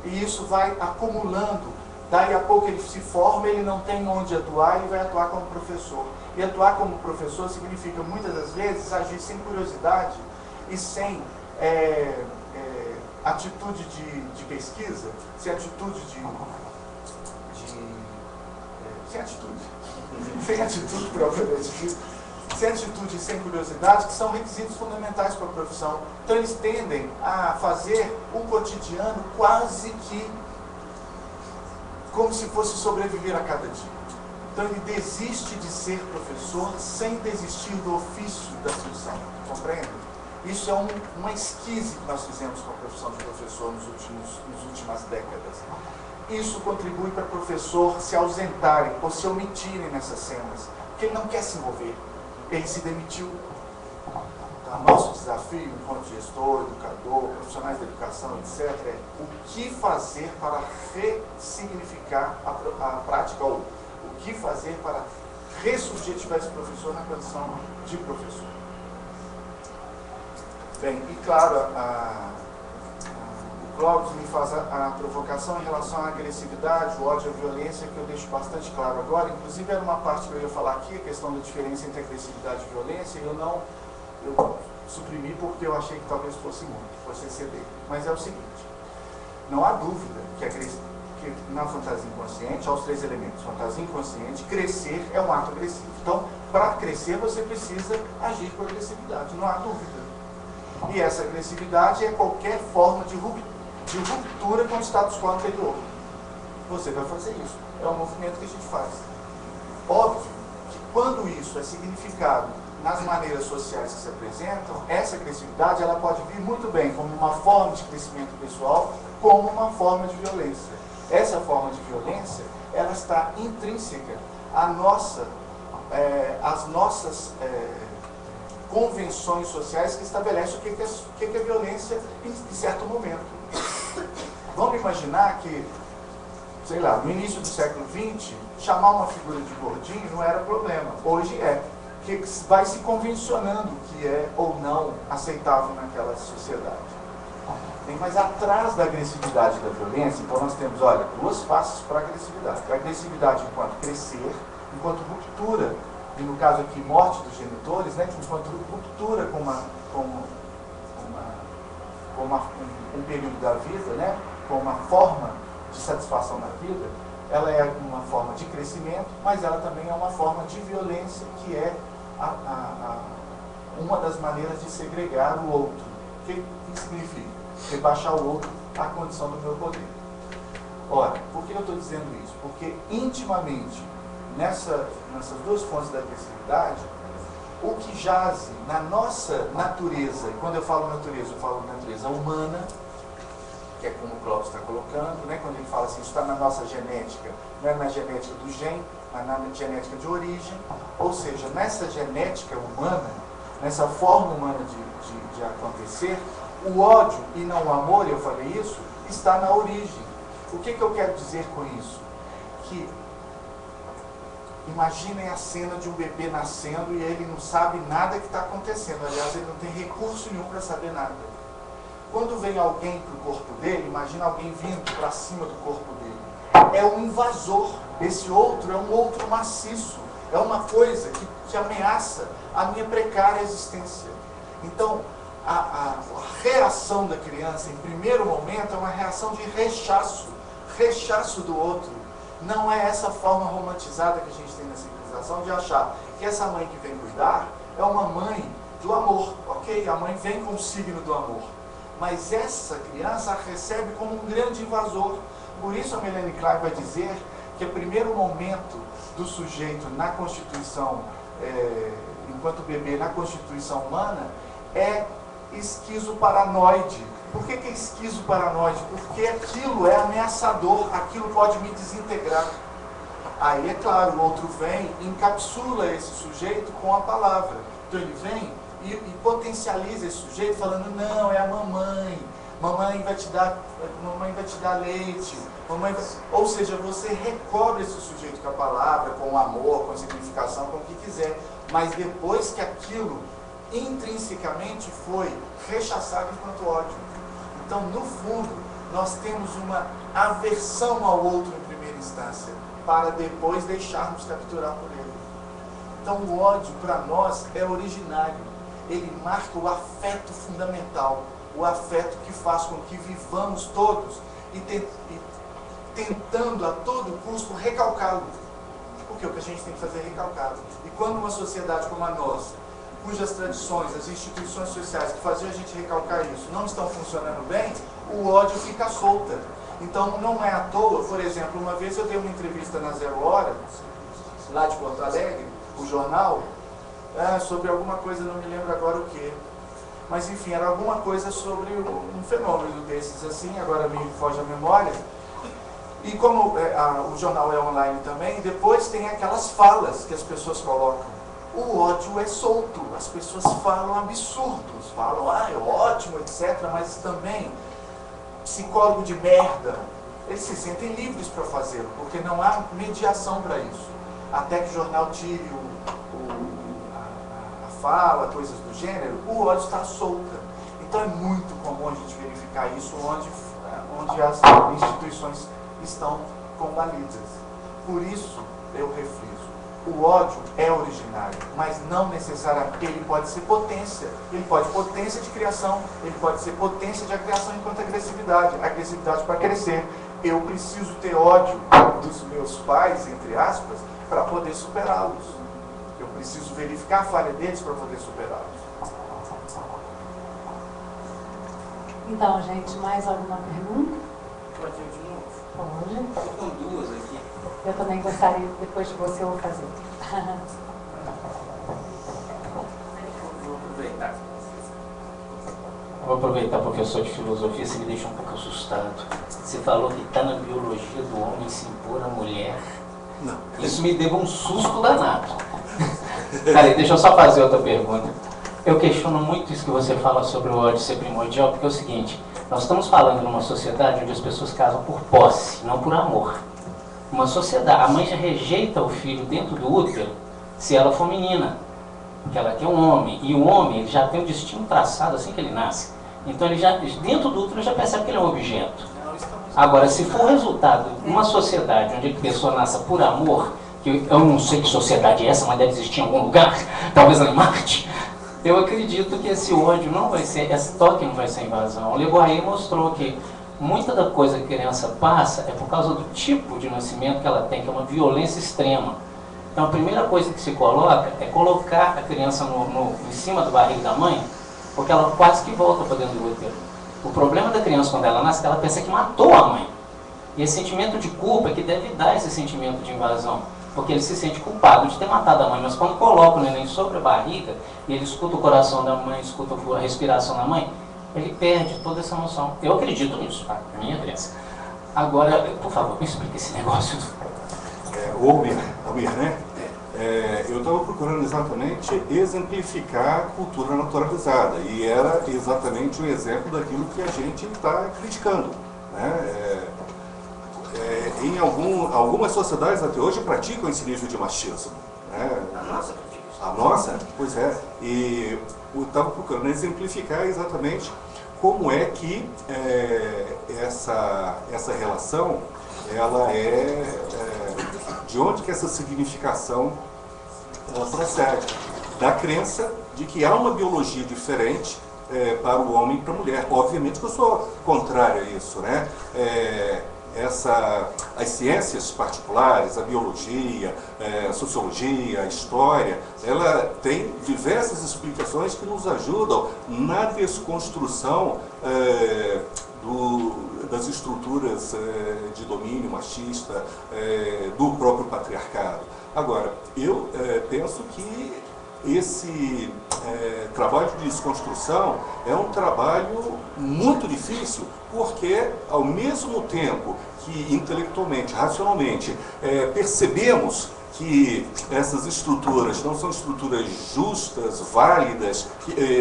E isso vai acumulando. Daí a pouco ele se forma, ele não tem onde atuar, ele vai atuar como professor. E atuar como professor significa, muitas das vezes, agir sem curiosidade e sem atitude de pesquisa, sem atitude sem atitude propriamente dita, sem atitude e sem curiosidade, que são requisitos fundamentais para a profissão. Então eles tendem a fazer um cotidiano quase que como se fosse sobreviver a cada dia. Então ele desiste de ser professor sem desistir do ofício da função, compreende? Isso é uma esquise que nós fizemos com a profissão de professor nas últimas décadas. Isso contribui para o professor se ausentarem ou se omitirem nessas cenas, porque ele não quer se envolver, ele se demitiu. Então, nosso desafio, enquanto gestor, educador, profissionais da educação, etc., é o que fazer para ressignificar a prática, ou o que fazer para ressubjetivar esse professor na condição de professor. Bem, e claro, o Clóvis me faz a provocação em relação à agressividade, o ódio e a violência, que eu deixo bastante claro agora. Inclusive era uma parte que eu ia falar aqui, a questão da diferença entre agressividade e violência, e eu suprimi porque eu achei que talvez fosse muito, fosse exceder. Mas é o seguinte, não há dúvida que na fantasia inconsciente, há os 3 elementos. Fantasia inconsciente, crescer é um ato agressivo. Então, para crescer, você precisa agir com agressividade, não há dúvida. E essa agressividade é qualquer forma de ruptura com o status quo anterior. Você vai fazer isso. É um movimento que a gente faz. Óbvio que quando isso é significado nas maneiras sociais que se apresentam, essa agressividade ela pode vir muito bem como uma forma de crescimento pessoal, como uma forma de violência. Essa forma de violência, ela está intrínseca às nossas convenções sociais que estabelecem o que é violência em certo momento. Vamos imaginar que, sei lá, no início do século XX, chamar uma figura de gordinho não era problema. Hoje é. Que vai se convencionando que é ou não aceitável naquela sociedade. Mas atrás da agressividade e da violência, então nós temos, olha, 2 faces para a agressividade. A agressividade enquanto crescer, enquanto ruptura, e no caso aqui, morte dos genitores, né, enquanto ruptura com um período da vida, né, com uma forma de satisfação na vida, ela é uma forma de crescimento, mas ela também é uma forma de violência, que é uma das maneiras de segregar o outro. O que significa? Rebaixar o outro à condição do meu poder. Ora, por que eu estou dizendo isso? Porque intimamente, nessas 2 fontes da agressividade, o que jaz na nossa natureza, e quando eu falo natureza, eu falo natureza humana, que é como o Clóvis está colocando, né? Quando ele fala assim, isso está na nossa genética, não é na genética do gene, mas na genética de origem, ou seja, nessa genética humana, nessa forma humana de acontecer, o ódio e não o amor, eu falei isso, está na origem. O que eu quero dizer com isso? Que imaginem a cena de um bebê nascendo e ele não sabe nada que está acontecendo, aliás, ele não tem recurso nenhum para saber nada. Quando vem alguém para o corpo dele, imagina alguém vindo para cima do corpo dele. É um invasor. Esse outro é um outro maciço. É uma coisa que ameaça a minha precária existência. Então, a reação da criança, em primeiro momento, é uma reação de rechaço do outro. Não é essa forma romantizada que a gente tem na civilização de achar que essa mãe que vem cuidar é uma mãe do amor. Ok, a mãe vem com o signo do amor. Mas essa criança a recebe como um grande invasor. Por isso a Melanie Klein vai dizer que o primeiro momento do sujeito na constituição, enquanto bebê, na constituição humana, é esquizoparanoide. Por que é esquizoparanoide? Porque aquilo é ameaçador, aquilo pode me desintegrar. Aí, é claro, o outro vem e encapsula esse sujeito com a palavra. Então ele vem e potencializa esse sujeito falando, não, é a mamãe. Mamãe vai te dar leite. Ou seja, você recobre esse sujeito com a palavra, com o amor, com a significação, com o que quiser. Mas depois que aquilo intrinsecamente foi rechaçado enquanto ódio. Então, no fundo, nós temos uma aversão ao outro em primeira instância, para depois deixarmos capturar por ele. Então, o ódio, para nós, é originário. Ele marca o afeto fundamental, o afeto que faz com que vivamos todos e tentando a todo custo recalcá-lo. Porque o que a gente tem que fazer é recalcá-lo. E quando uma sociedade como a nossa, cujas tradições, as instituições sociais que faziam a gente recalcar isso, não estão funcionando bem, o ódio fica solta. Então, não é à toa, por exemplo, uma vez eu dei uma entrevista na Zero Hora, lá de Porto Alegre, o jornal, sobre alguma coisa, não me lembro agora o que. Mas, enfim, era alguma coisa sobre um fenômeno desses, assim, agora me foge a memória. E como o jornal é online também, depois tem aquelas falas que as pessoas colocam. O ódio é solto, as pessoas falam absurdos, falam, é ótimo, etc., mas também, psicólogo de merda, eles se sentem livres para fazê-lo, porque não há mediação para isso. Até que o jornal tire a fala, coisas do gênero, o ódio está solta. Então é muito comum a gente verificar isso onde as instituições estão combalidas. Por isso, eu refriso, o ódio é originário, mas não necessariamente. Ele pode ser potência, ele pode ser potência de criação, ele pode ser potência de criação enquanto agressividade para crescer. Eu preciso ter ódio dos meus pais, entre aspas, para poder superá-los. Eu preciso verificar a falha deles para poder superá-los. Então, gente, mais alguma pergunta? Pode ir de novo? Pode. Estou com duas aqui. Eu também gostaria, depois de você, eu vou fazer. Vou aproveitar, professor de filosofia, você me deixou um pouco assustado. Você falou que está na biologia do homem se impor à mulher. Não. Isso me deu um susto danado. Peraí, deixa eu só fazer outra pergunta. Eu questiono muito isso que você fala sobre o ódio ser primordial, porque é o seguinte, nós estamos falando numa sociedade onde as pessoas casam por posse, não por amor. Uma sociedade, a mãe já rejeita o filho dentro do útero se ela for menina, porque ela quer um homem, e o homem ele já tem um destino traçado assim que ele nasce. Então ele já, dentro do útero, já percebe que ele é um objeto. Agora, se for resultado de uma sociedade onde a pessoa nasce por amor, que eu não sei que sociedade é essa, mas deve existir em algum lugar, talvez lá em Marte, eu acredito que esse ódio não vai ser, esse toque não vai ser invasão. O Le Guattari mostrou que muita da coisa que a criança passa é por causa do tipo de nascimento que ela tem, que é uma violência extrema. Então a primeira coisa que se coloca é colocar a criança em cima do barrigo da mãe, porque ela quase que volta para dentro do útero. O problema da criança quando ela nasce é que ela pensa que matou a mãe. E esse sentimento de culpa é que deve dar esse sentimento de invasão. Porque ele se sente culpado de ter matado a mãe, mas quando coloca o neném sobre a barriga, e ele escuta o coração da mãe, escuta a respiração da mãe, ele perde toda essa noção. Eu acredito nisso, tá? Minha crença. Agora, por favor, me explique esse negócio. O Almir, né? Eu estava procurando exatamente exemplificar a cultura naturalizada, e era exatamente o exemplo daquilo que a gente está criticando, né? Em algumas sociedades até hoje praticam esse nível de machismo, né? A nossa? Pois é. E eu estava procurando exemplificar exatamente como é que essa relação, ela de onde que essa significação ela procede? Da crença de que há uma biologia diferente para o homem e para a mulher. Obviamente que eu sou contrário a isso, né? As ciências particulares, a biologia, a sociologia, a história, ela tem diversas explicações que nos ajudam na desconstrução das estruturas de domínio machista, do próprio patriarcado. Agora, eu penso que esse trabalho de desconstrução é um trabalho muito difícil, porque ao mesmo tempo que intelectualmente, racionalmente, percebemos que essas estruturas não são estruturas justas, válidas,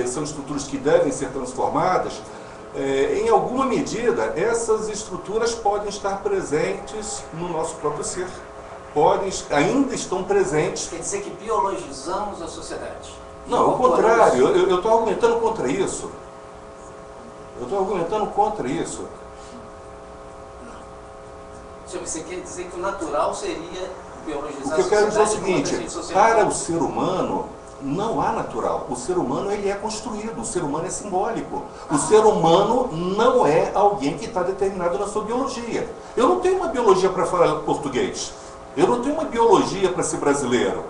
são estruturas que devem ser transformadas, em alguma medida essas estruturas podem estar presentes no nosso próprio ser. Ainda estão presentes. Quer dizer que biologizamos a sociedade? Não, ao contrário, eu estou argumentando contra isso. Você quer dizer que o natural seria biologizar a sociedade? O que eu quero dizer é o seguinte, para o ser humano não há natural. O ser humano ele é construído, o ser humano é simbólico. O ser humano não é alguém que está determinado na sua biologia. Eu não tenho uma biologia para falar português. Eu não tenho uma biologia para ser brasileiro.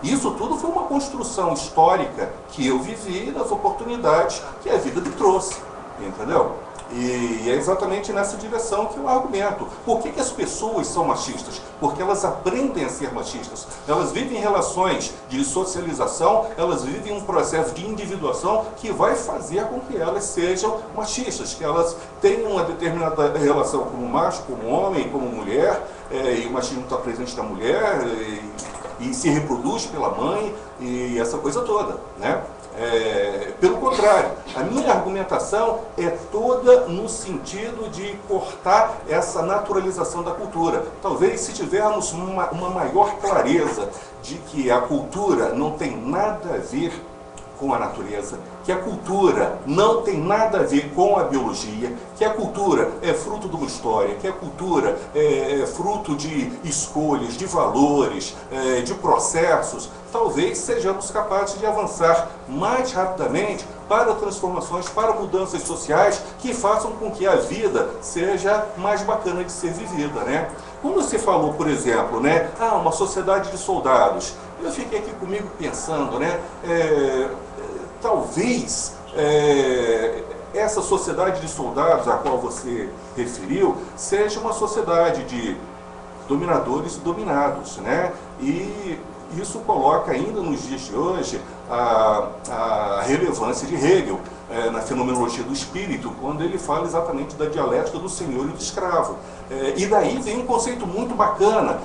Isso tudo foi uma construção histórica que eu vivi nas oportunidades que a vida me trouxe, entendeu? E é exatamente nessa direção que eu argumento. Por que as pessoas são machistas? Porque elas aprendem a ser machistas. Elas vivem relações de socialização, elas vivem um processo de individuação que vai fazer com que elas sejam machistas, que elas tenham uma determinada relação como macho, como homem, como mulher, e o machismo está presente na mulher, e se reproduz pela mãe, e essa coisa toda, né? Pelo contrário, a minha argumentação é toda no sentido de cortar essa naturalização da cultura. Talvez se tivermos uma maior clareza de que a cultura não tem nada a ver com a natureza, que a cultura não tem nada a ver com a biologia, que a cultura é fruto de uma história, que a cultura é fruto de escolhas, de valores, de processos, talvez sejamos capazes de avançar mais rapidamente para transformações, para mudanças sociais que façam com que a vida seja mais bacana de ser vivida, né? Como você falou, por exemplo, né? Uma sociedade de soldados. Eu fiquei aqui comigo pensando, né? Talvez essa sociedade de soldados a qual você referiu seja uma sociedade de dominadores e dominados, né? E isso coloca ainda nos dias de hoje a relevância de Hegel na fenomenologia do espírito, quando ele fala exatamente da dialética do senhor e do escravo. E daí vem um conceito muito bacana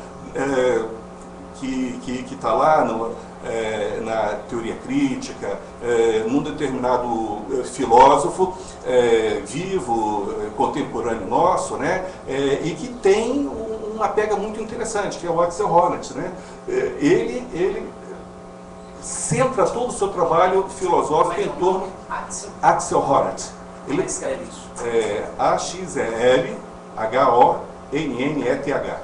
que está lá na teoria crítica, num determinado filósofo vivo, contemporâneo nosso, né? E que tem uma pega muito interessante, que é o Axel Honneth, né? Ele centra todo o seu trabalho filosófico em torno... Axel Honneth. Ele escreve isso? A-X-E-L-H-O-N-N-E-T-H.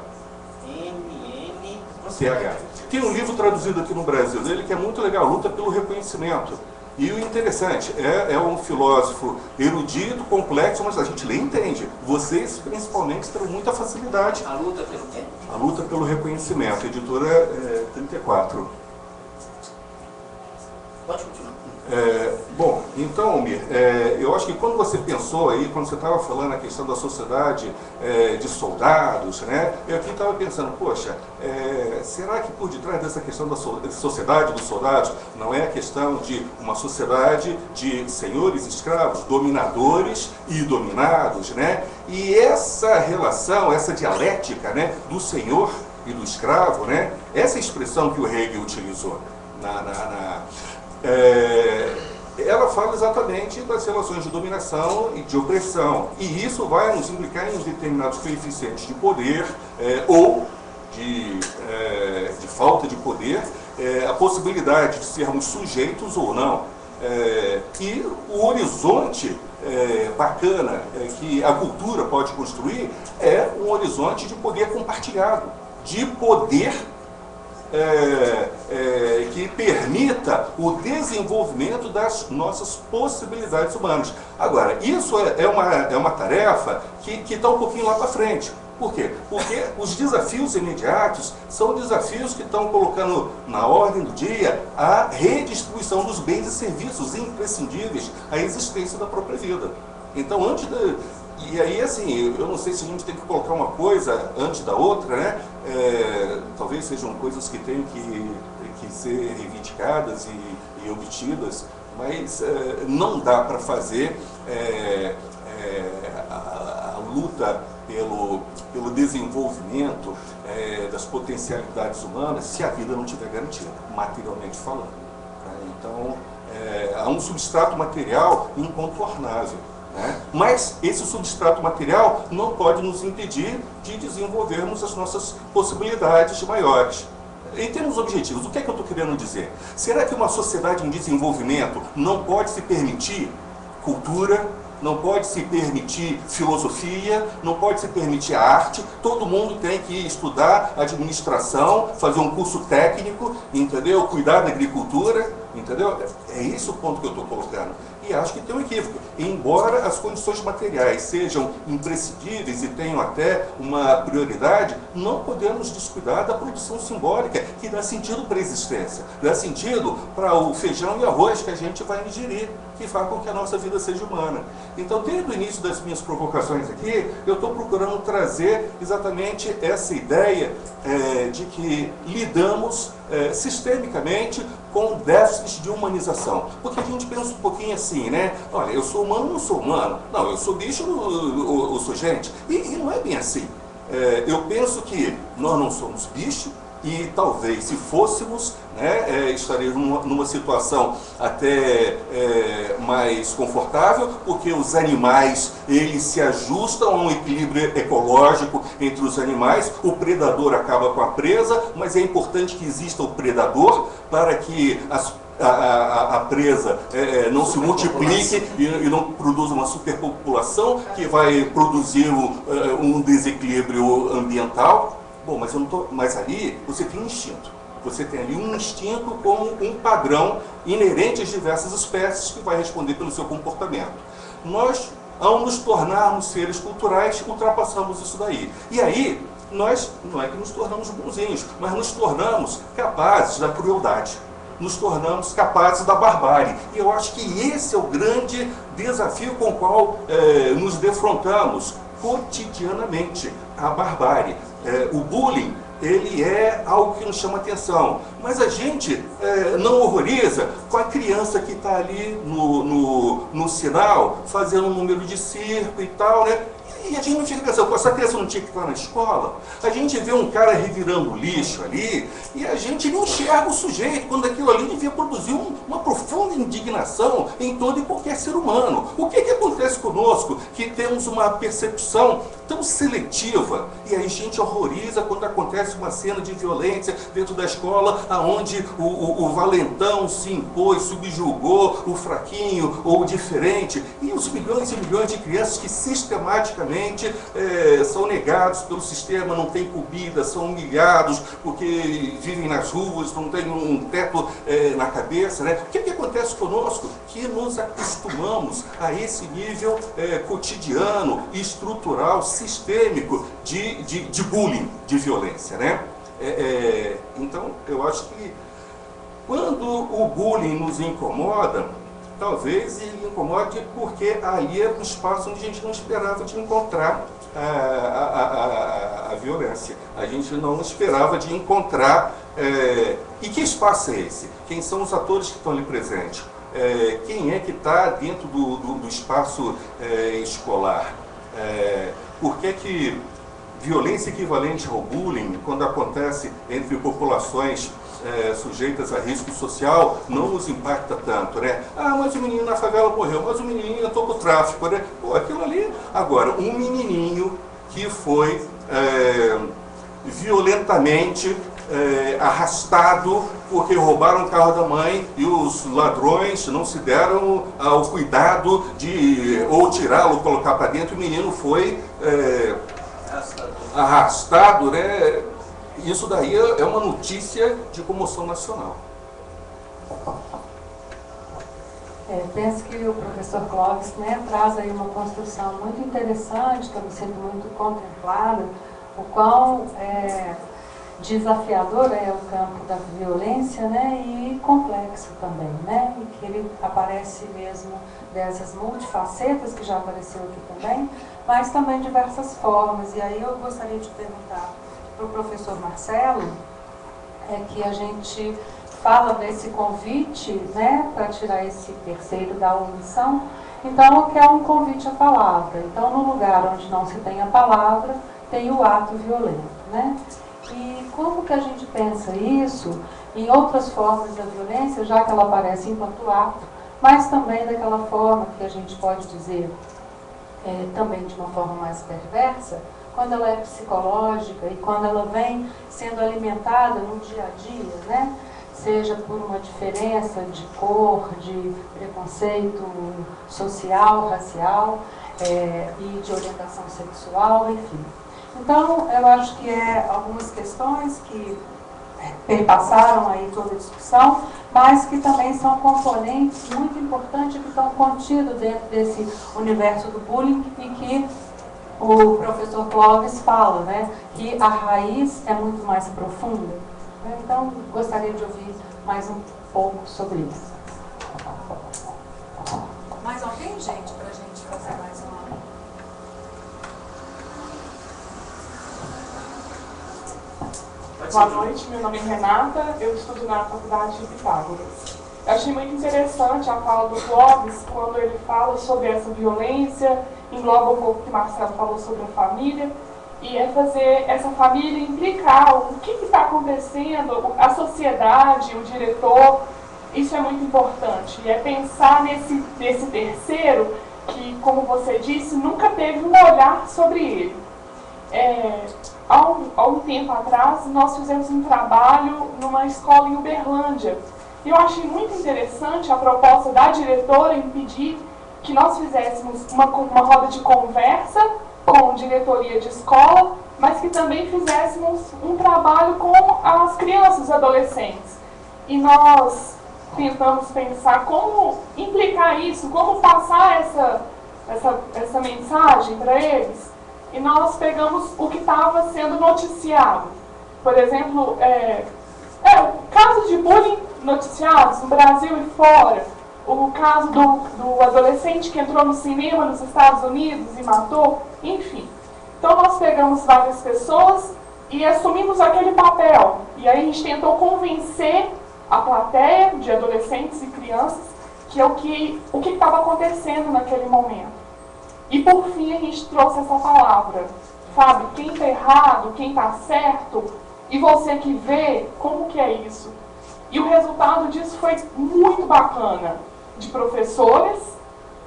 N-N-T-H. Tem um livro traduzido aqui no Brasil dele que é muito legal, Luta pelo Reconhecimento. E o interessante, é um filósofo erudito, complexo, mas a gente lê e entende. Vocês, principalmente, terão muita facilidade. A luta pelo quê? A Luta pelo Reconhecimento, editora 34. Pode continuar. Bom, então, Almir, eu acho que quando você pensou aí, quando você estava falando a questão da sociedade de soldados, né, eu aqui estava pensando, poxa, será que por detrás dessa questão da sociedade dos soldados não é a questão de uma sociedade de senhores escravos, dominadores e dominados, né? E essa relação, essa dialética, né, do senhor e do escravo, né, essa expressão que o Hegel utilizou ela fala exatamente das relações de dominação e de opressão. E isso vai nos implicar em determinados coeficientes de poder ou de falta de poder, a possibilidade de sermos sujeitos ou não. E o horizonte bacana que a cultura pode construir é um horizonte de poder compartilhado, de poder que permita o desenvolvimento das nossas possibilidades humanas. Agora, isso é uma tarefa que está um pouquinho lá para frente. Por quê? Porque os desafios imediatos são desafios que estão colocando na ordem do dia a redistribuição dos bens e serviços imprescindíveis à existência da própria vida. Então, e aí, assim, eu não sei se a gente tem que colocar uma coisa antes da outra, né? Talvez talvez sejam coisas que têm que ser reivindicadas e obtidas, mas não dá para fazer a luta pelo desenvolvimento das potencialidades humanas se a vida não estiver garantida, materialmente falando. Então, há um substrato material incontornável, né? Mas esse substrato material não pode nos impedir de desenvolvermos as nossas possibilidades maiores. Em termos objetivos, o que é que eu estou querendo dizer? Será que uma sociedade em desenvolvimento não pode se permitir cultura, não pode se permitir filosofia, não pode se permitir arte? Todo mundo tem que estudar administração, fazer um curso técnico, entendeu? Cuidar da agricultura, entendeu? É esse o ponto que eu estou colocando. E acho que tem um equívoco. Embora as condições materiais sejam imprescindíveis e tenham até uma prioridade, não podemos descuidar da produção simbólica, que dá sentido para a existência, dá sentido para o feijão e arroz que a gente vai ingerir, que faz com que a nossa vida seja humana. Então, desde o início das minhas provocações aqui, eu estou procurando trazer exatamente essa ideia de que lidamos sistemicamente com déficits de humanização. Porque a gente pensa um pouquinho assim, né? Olha, eu sou humano ou não sou humano? Não, eu sou bicho ou sou gente? E não é bem assim. Eu penso que nós não somos bicho, e talvez, se fôssemos, né, estaríamos numa situação até mais confortável, porque os animais, eles se ajustam a um equilíbrio ecológico entre os animais, o predador acaba com a presa, mas é importante que exista o predador para que a presa não se multiplique e não produza uma superpopulação que vai produzir um desequilíbrio ambiental. Bom, mas ali você tem um instinto. Você tem ali um instinto como um padrão inerente às diversas espécies que vai responder pelo seu comportamento. Nós, ao nos tornarmos seres culturais, ultrapassamos isso daí. E aí, nós não é que nos tornamos bonzinhos, mas nos tornamos capazes da crueldade. Nos tornamos capazes da barbárie. E eu acho que esse é o grande desafio com o qual nos defrontamos cotidianamente, a barbárie. O bullying, ele é algo que nos chama atenção, mas a gente não horroriza com a criança que está ali no sinal, fazendo um número de circo e tal, né? E a gente não fica pensando, essa criança não tinha que estar na escola? A gente vê um cara revirando lixo ali e a gente não enxerga o sujeito, quando aquilo ali devia produzir uma profunda indignação em todo e qualquer ser humano. O que acontece conosco? Que temos uma percepção tão seletiva e a gente horroriza quando acontece uma cena de violência dentro da escola, onde o valentão se impôs, subjugou o fraquinho ou o diferente, e os milhões e milhões de crianças que sistematicamente são negados pelo sistema, não têm comida, são humilhados porque vivem nas ruas, não têm um teto na cabeça, né? O que acontece conosco? Que nos acostumamos a esse nível cotidiano, estrutural, sistêmico de bullying, de violência, né? Então, eu acho que quando o bullying nos incomoda, talvez ele incomode porque ali é um espaço onde a gente não esperava de encontrar a violência. A gente não esperava de encontrar... E que espaço é esse? Quem são os atores que estão ali presentes? Quem é que está dentro do espaço escolar? Por que violência equivalente ao bullying, quando acontece entre populações sujeitas a risco social, não nos impacta tanto, né? Ah, mas o menino na favela morreu, mas o menininho entrou pro tráfico, né? Pô, aquilo ali... Agora, um menininho que foi violentamente arrastado porque roubaram o carro da mãe e os ladrões não se deram ao cuidado de ou tirá-lo ou colocar para dentro, o menino foi arrastado, né? Isso daí é uma notícia de comoção nacional. Penso que o professor Clóvis, né, traz aí uma construção muito interessante, que eu me sinto muito contemplada, o quão desafiador é o campo da violência, né, e complexo também, né, e que ele aparece mesmo dessas multifacetas que já apareceu aqui também, mas também diversas formas. E aí eu gostaria de perguntar para o professor Marcelo, é que a gente fala desse convite, né, para tirar esse terceiro da omissão. Então, que é um convite à palavra. Então, no lugar onde não se tem a palavra, tem o ato violento, né? E como que a gente pensa isso em outras formas da violência, já que ela aparece enquanto ato, mas também daquela forma que a gente pode dizer, também de uma forma mais perversa, quando ela é psicológica e quando ela vem sendo alimentada no dia a dia, né? Seja por uma diferença de cor, de preconceito social, racial, e de orientação sexual, enfim. Então, eu acho que algumas questões que perpassaram aí toda a discussão, mas que também são componentes muito importantes que estão contidos dentro desse universo do bullying e que o professor Clóvis fala, né, que a raiz é muito mais profunda. Então, gostaria de ouvir mais um pouco sobre isso. Mais alguém, gente, para a gente fazer mais uma... Boa noite, meu nome é Renata, eu estudo na Faculdade de Pitágoras. Eu achei muito interessante a fala do Clóvis, quando ele fala sobre essa violência, engloba um pouco o que Marcelo falou sobre a família, e é fazer essa família implicar o que está acontecendo, a sociedade, o diretor, isso é muito importante. E é pensar nesse terceiro, que, como você disse, nunca teve um olhar sobre ele. Há um tempo atrás, nós fizemos um trabalho numa escola em Uberlândia. E eu achei muito interessante a proposta da diretora em pedir que nós fizéssemos uma roda de conversa com diretoria de escola, mas que também fizéssemos um trabalho com as crianças e adolescentes. E nós tentamos pensar como implicar isso, como passar essa mensagem para eles. E nós pegamos o que estava sendo noticiado. Por exemplo, casos de bullying noticiados no Brasil e fora. O caso do adolescente que entrou no cinema nos Estados Unidos e matou, enfim. Então nós pegamos várias pessoas e assumimos aquele papel. E aí a gente tentou convencer a plateia de adolescentes e crianças que o que estava acontecendo naquele momento. E por fim a gente trouxe essa palavra. Sabe, quem está errado, quem está certo, e você que vê, como que é isso? E o resultado disso foi muito bacana. De professores,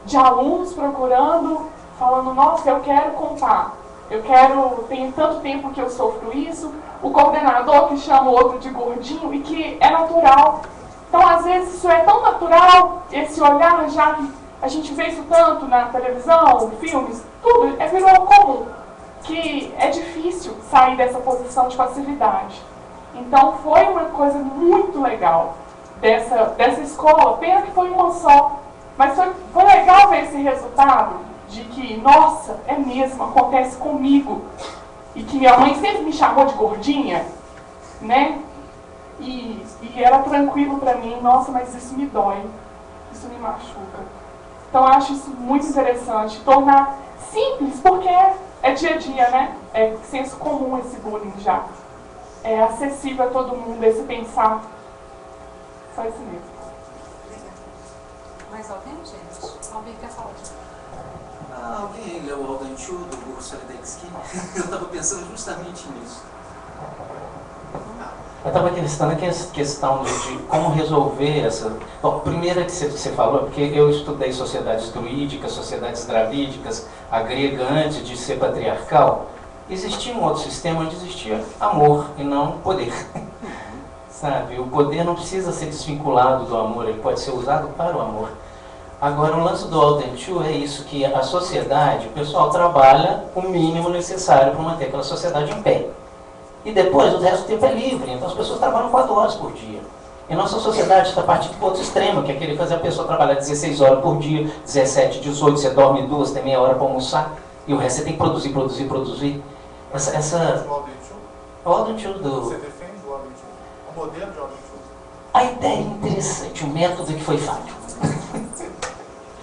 de alunos procurando, falando, nossa, eu quero contar. Tem tanto tempo que eu sofro isso. O coordenador que chama o outro de gordinho e que é natural. Então, às vezes, isso é tão natural, esse olhar, já que a gente vê isso tanto na televisão, filmes, tudo, virou comum. Que é difícil sair dessa posição de passividade. Então, foi uma coisa muito legal dessa escola. Pena que foi uma só. Mas foi legal ver esse resultado de que, nossa, é mesmo, acontece comigo. E que minha mãe sempre me chamou de gordinha, né? E era tranquilo para mim, nossa, mas isso me dói, isso me machuca. Então, eu acho isso muito interessante. Tornar simples, porque é dia a dia, né? É senso comum esse bullying já. É acessível a todo mundo, esse pensar. Só isso mesmo. Obrigada. Mais alguém, gente? Alguém quer falar disso? Alguém leu o Aldan Chu, do Guru Solidensky? Eu estava pensando justamente nisso. Eu estava pensando aqui essa questão de como resolver essa... Bom, primeiro que você falou, porque eu estudei sociedades druídicas, sociedades dravídicas, a grega antes de ser patriarcal. Existia um outro sistema onde existia amor e não poder. Sabe? O poder não precisa ser desvinculado do amor, ele pode ser usado para o amor. Agora, o lance do Aldan Chu é isso, que a sociedade, o pessoal trabalha o mínimo necessário para manter aquela sociedade em pé. E depois, o resto do tempo é livre, então as pessoas trabalham 4 horas por dia. E nossa sociedade está partindo para outro extremo, que é querer fazer a pessoa trabalhar 16 horas por dia, 17, 18, você dorme 2, tem meia hora para almoçar, e o resto você tem que produzir. O Aldan Chu do... Você defende o Aldan Chu? O modelo de Aldan Chu? A ideia é interessante, o método que foi falho.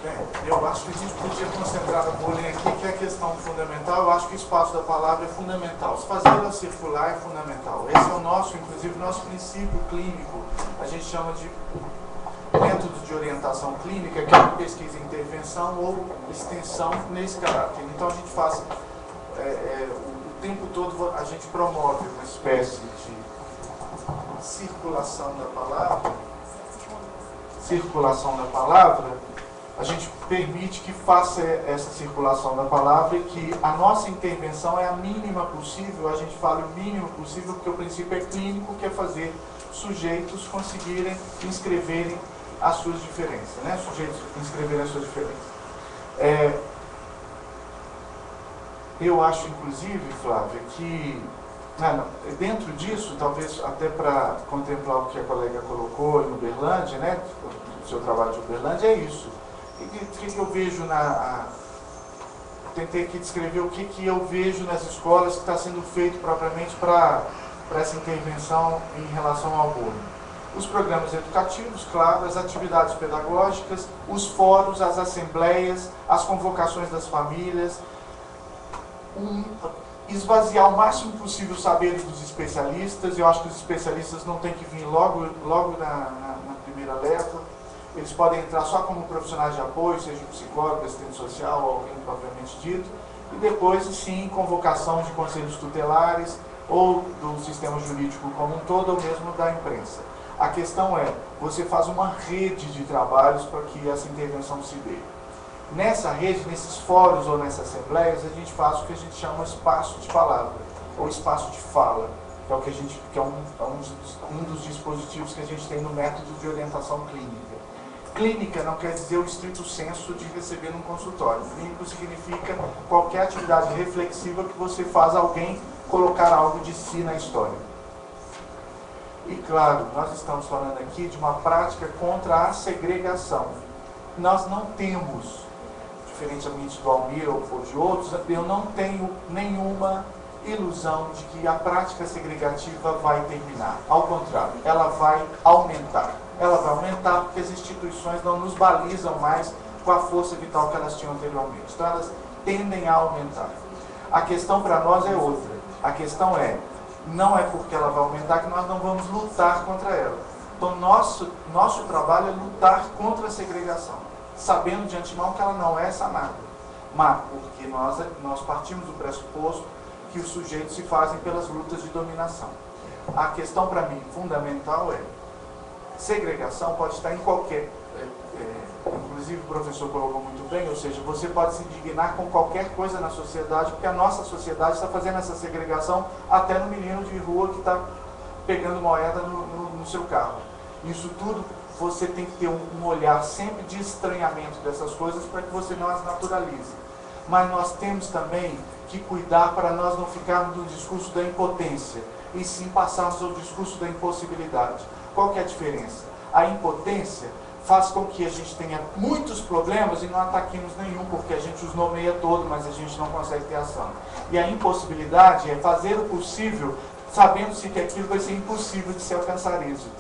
Bem, eu acho que a gente podia concentrar no bullying aqui, que é a questão fundamental. Eu acho que o espaço da palavra é fundamental. Se fazer ela circular é fundamental. Esse é o nosso, inclusive, nosso princípio clínico. A gente chama de método de orientação clínica, que é uma pesquisa e intervenção ou extensão nesse caráter. Então a gente faz, o tempo todo a gente promove uma espécie de circulação da palavra, a gente permite que faça essa circulação da palavra e que a nossa intervenção é a mínima possível, a gente fala o mínimo possível, porque o princípio é clínico, que é fazer sujeitos conseguirem inscreverem as suas diferenças, né? Sujeitos inscreverem as suas diferenças. Eu acho, inclusive, Flávia, que dentro disso, talvez até para contemplar o que a colega colocou em Uberlândia, né? O seu trabalho de Uberlândia é isso. O que eu vejo tentei aqui descrever o que eu vejo nas escolas que está sendo feito propriamente para essa intervenção em relação ao bullying. Os programas educativos, claro, as atividades pedagógicas, os fóruns, as assembleias, as convocações das famílias, esvaziar o máximo possível os saberes dos especialistas. Eu acho que os especialistas não têm que vir logo na primeira leva. Eles podem entrar só como profissionais de apoio, seja psicólogo, assistente social, ou alguém propriamente dito, e depois, sim, convocação de conselhos tutelares, ou do sistema jurídico como um todo, ou mesmo da imprensa. A questão é, você faz uma rede de trabalhos para que essa intervenção se dê. Nessa rede, nesses fóruns ou nessas assembleias, a gente faz o que a gente chama espaço de palavra, ou espaço de fala, que é o que é um dos dispositivos que a gente tem no método de orientação clínica. Clínica não quer dizer o estrito senso de receber num consultório. Clínico significa qualquer atividade reflexiva que você faz alguém colocar algo de si na história. E claro, nós estamos falando aqui de uma prática contra a segregação. Nós não temos, diferentemente do Almir ou de outros, eu não tenho nenhuma ilusão de que a prática segregativa vai terminar. Ao contrário, ela vai aumentar. Ela vai aumentar porque as instituições não nos balizam mais com a força vital que elas tinham anteriormente. Então elas tendem a aumentar. A questão para nós é outra. A questão é, não é porque ela vai aumentar que nós não vamos lutar contra ela. Então nosso trabalho é lutar contra a segregação, sabendo de antemão que ela não é sanável. Mas porque nós partimos do pressuposto que os sujeitos se fazem pelas lutas de dominação. A questão para mim fundamental é, segregação pode estar em qualquer, inclusive o professor colocou muito bem, ou seja, você pode se indignar com qualquer coisa na sociedade, porque a nossa sociedade está fazendo essa segregação até no menino de rua que está pegando moeda no seu carro. Isso tudo, você tem que ter um olhar sempre de estranhamento dessas coisas para que você não as naturalize. Mas nós temos também que cuidar para nós não ficarmos no discurso da impotência, e sim passarmos ao discurso da impossibilidade. Qual que é a diferença? A impotência faz com que a gente tenha muitos problemas e não ataquemos nenhum, porque a gente os nomeia todos, mas a gente não consegue ter ação. E a impossibilidade é fazer o possível, sabendo-se que aquilo vai ser impossível de se alcançar êxito.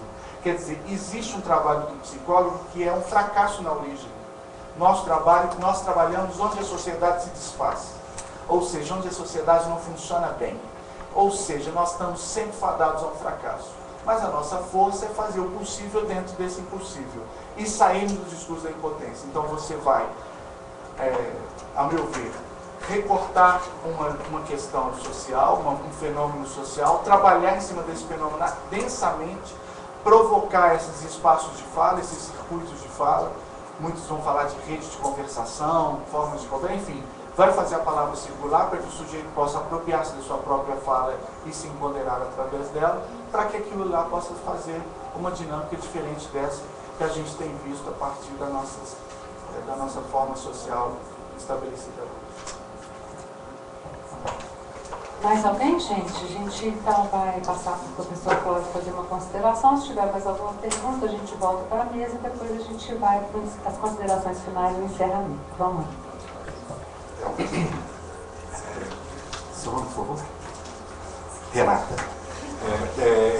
Quer dizer, existe um trabalho do psicólogo que é um fracasso na origem. Nós trabalhamos onde a sociedade se desfaz, ou seja, onde a sociedade não funciona bem. Ou seja, nós estamos sempre fadados ao fracasso. Mas a nossa força é fazer o possível dentro desse impossível e sairmos do discurso da impotência. Então você vai, a meu ver, recortar uma questão social, um fenômeno social, trabalhar em cima desse fenômeno densamente, provocar esses espaços de fala, esses circuitos de fala. Muitos vão falar de rede de conversação, formas de conversa, enfim. Vai fazer a palavra circular para que o sujeito possa apropriar-se da sua própria fala e se empoderar através dela, para que aquilo lá possa fazer uma dinâmica diferente dessa que a gente tem visto a partir da nossa forma social estabelecida. Mais alguém, gente? A gente então vai passar para o professor Cláudio fazer uma consideração. Se tiver mais alguma pergunta, a gente volta para a mesa e depois a gente vai para as considerações finais e o encerramento. Vamos lá. Seu nome, por favor? Renata.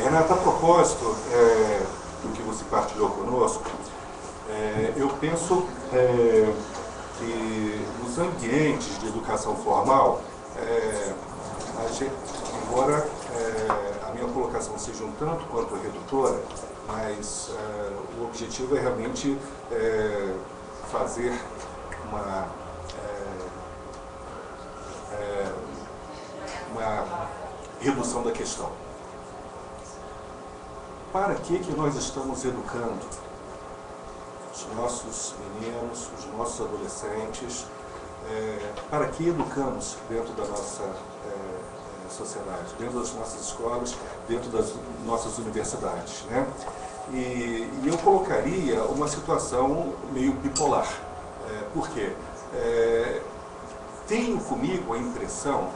Renata, a propósito do que você partilhou conosco, Eu penso que nos ambientes de educação formal, embora a minha colocação seja um tanto quanto redutora, mas o objetivo é realmente fazer uma redução da questão. Para que nós estamos educando os nossos meninos, os nossos adolescentes? Para que educamos dentro da nossa sociedade, dentro das nossas escolas, dentro das nossas universidades, né? E eu colocaria uma situação meio bipolar. Por quê? Tenho comigo a impressão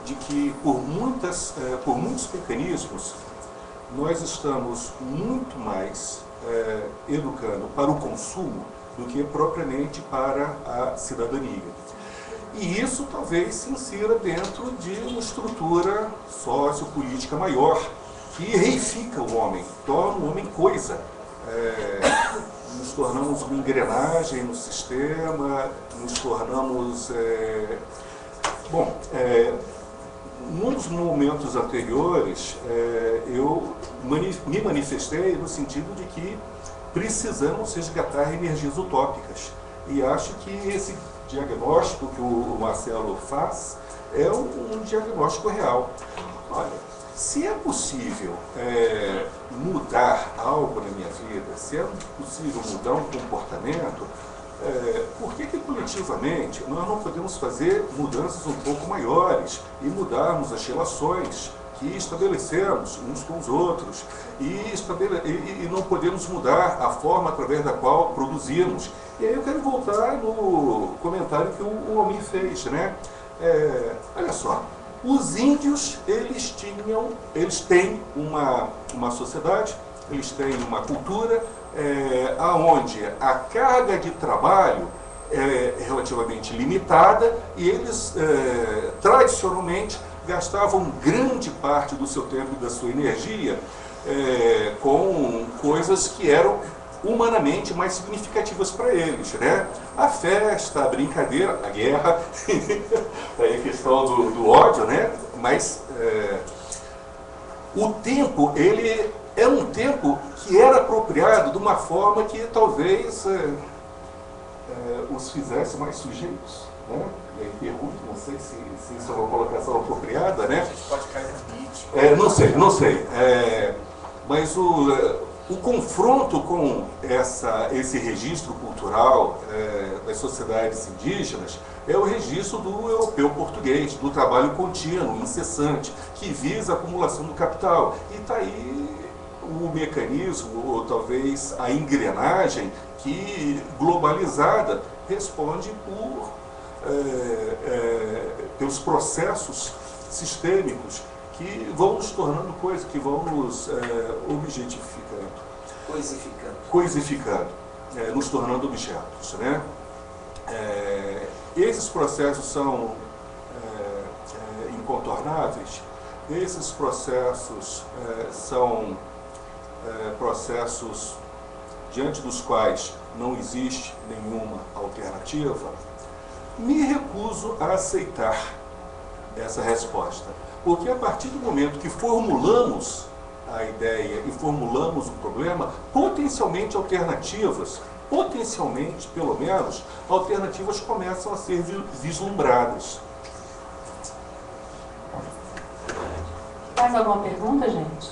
de que por muitos mecanismos nós estamos muito mais educando para o consumo do que propriamente para a cidadania. E isso talvez se insira dentro de uma estrutura sociopolítica maior, que reifica o homem, torna o homem coisa. Nos tornamos uma engrenagem no sistema, nos tornamos... nos momentos anteriores, eu me manifestei no sentido de que precisamos resgatar energias utópicas. E acho que esse diagnóstico que o Marcelo faz é um diagnóstico real. Olha, se é possível mudar algo na minha vida, se é possível mudar um comportamento, por que coletivamente nós não podemos fazer mudanças um pouco maiores e mudarmos as relações que estabelecemos uns com os outros e não podemos mudar a forma através da qual produzimos? E aí eu quero voltar no comentário que o Almir fez, né? Olha só, os índios, eles têm uma sociedade, eles têm uma cultura, aonde a carga de trabalho é relativamente limitada e eles tradicionalmente gastavam grande parte do seu tempo e da sua energia com coisas que eram humanamente mais significativas para eles, né? A festa, a brincadeira, a guerra, aí a questão do ódio, né? Mas o tempo, ele é um tempo que era apropriado de uma forma que talvez os fizesse mais sujeitos, né? E aí pergunto, não sei se isso é uma colocação apropriada, né? A gente pode cair no limite. Não sei. Mas o confronto com esse registro cultural das sociedades indígenas é o registro do europeu português, do trabalho contínuo, incessante, que visa a acumulação do capital. E está aí o mecanismo, ou talvez a engrenagem, que globalizada responde pelos processos sistêmicos que vão nos tornando coisas, que vão nos objetificando. Coisificando, nos tornando objetos, né? Esses processos são incontornáveis, esses processos são processos diante dos quais não existe nenhuma alternativa. Me recuso a aceitar essa resposta, porque a partir do momento que formulamos a ideia e formulamos o problema, potencialmente alternativas, pelo menos, alternativas começam a ser vislumbradas. Mais alguma pergunta, gente?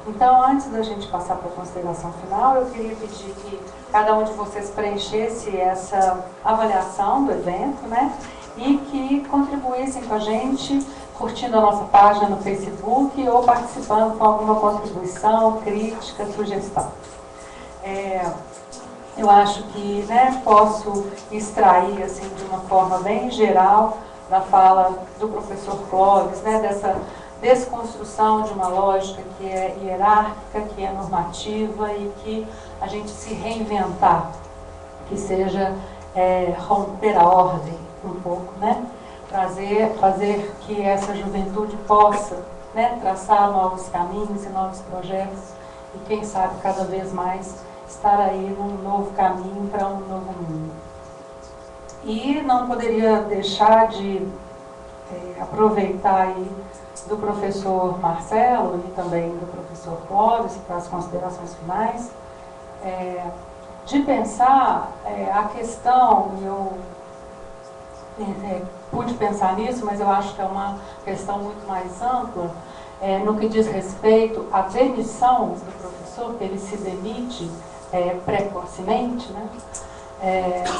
Então, antes da gente passar para a consideração final, eu queria pedir que cada um de vocês preenchesse essa avaliação do evento, né? E que contribuíssem com a gente, curtindo a nossa página no Facebook ou participando com alguma contribuição, crítica, sugestão. Eu acho que, né, posso extrair assim, de uma forma bem geral da fala do professor Clóvis, né, dessa desconstrução de uma lógica que é hierárquica, que é normativa e que a gente se reinventar, que seja romper a ordem um pouco, né? Fazer que essa juventude possa, né, traçar novos caminhos e novos projetos e quem sabe cada vez mais estar aí num novo caminho para um novo mundo. E não poderia deixar de aproveitar aí do professor Marcelo e também do professor Clóvis para as considerações finais, de pensar a questão, eu pude pensar nisso, mas eu acho que é uma questão muito mais ampla, no que diz respeito à demissão do professor, que ele se demite precocemente, né?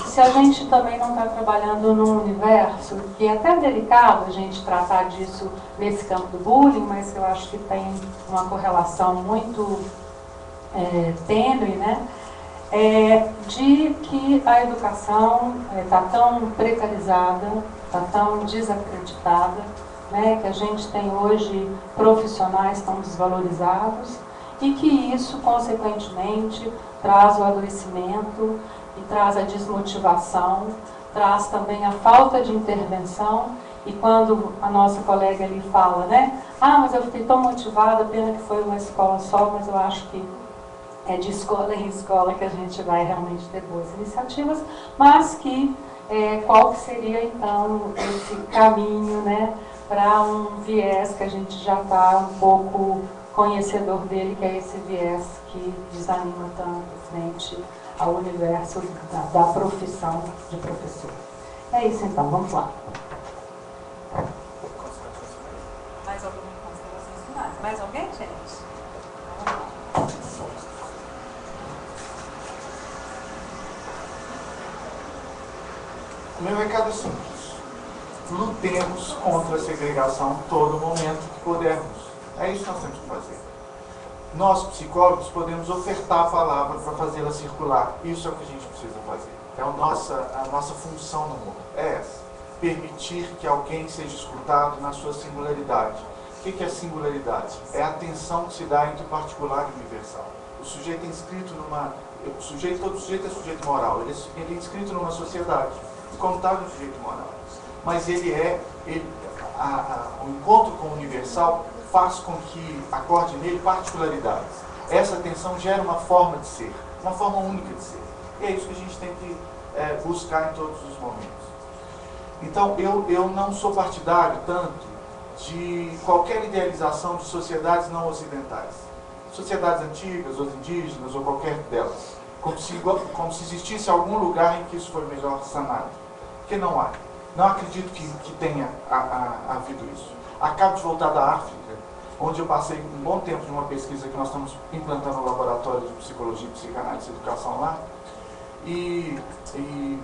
Se a gente também não está trabalhando num universo que é até delicado a gente tratar disso nesse campo do bullying, mas eu acho que tem uma correlação muito tênue, né? De que a educação está tão precarizada, está tão desacreditada, né? Que a gente tem hoje profissionais tão desvalorizados e que isso, consequentemente, traz o adoecimento e traz a desmotivação, traz também a falta de intervenção. E quando a nossa colega ali fala, né? Ah, mas eu fiquei tão motivada, pena que foi uma escola só, mas eu acho que é de escola em escola que a gente vai realmente ter boas iniciativas, mas que qual que seria então esse caminho, né, para um viés que a gente já está um pouco conhecedor dele, que é esse viés que desanima tanto frente ao universo da profissão de professor. É isso então, vamos lá. Mais alguma consideração finais? Mais alguém, gente? O meu recado é simples. Lutemos contra a segregação todo momento que pudermos. É isso que nós temos que fazer. Nós, psicólogos, podemos ofertar a palavra para fazê-la circular. Isso é o que a gente precisa fazer. É a nossa função no mundo. É essa. Permitir que alguém seja escutado na sua singularidade. O que é singularidade? É a tensão que se dá entre o particular e o universal. O sujeito é inscrito numa... todo sujeito é sujeito moral. Ele é inscrito numa sociedade. Como está no sujeito moral. Mas o encontro com o universal faz com que acorde nele particularidades. Essa tensão gera uma forma de ser, uma forma única de ser. E é isso que a gente tem que buscar em todos os momentos. Então, eu não sou partidário tanto de qualquer idealização de sociedades não ocidentais. Sociedades antigas, ou indígenas, ou qualquer delas. Como se existisse algum lugar em que isso foi melhor sanado. Porque não há. Não acredito que tenha havido isso. Acabo de voltar da África, onde eu passei um bom tempo de uma pesquisa que nós estamos implantando no laboratório de psicologia, psicanálise e educação lá, e de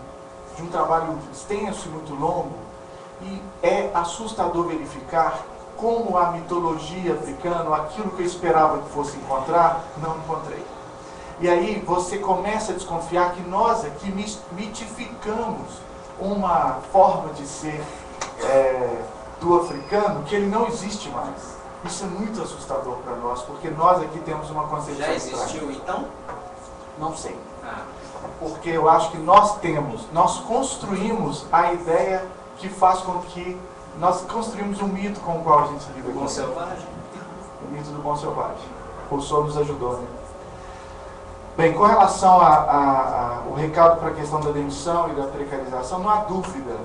um trabalho extenso e muito longo, e é assustador verificar como a mitologia africana, aquilo que eu esperava que fosse encontrar, não encontrei. E aí você começa a desconfiar que nós aqui mitificamos uma forma de ser do africano que ele não existe mais. Isso é muito assustador para nós, porque nós aqui temos uma concepção. Já existiu então? Não sei. Porque eu acho que nós construímos a ideia que faz com que nós construímos um mito com o qual a gente vive. O bom selvagem? O mito do bom selvagem. O Rousseau nos ajudou, né? Bem, com relação ao recado para a questão da demissão e da precarização, não há dúvida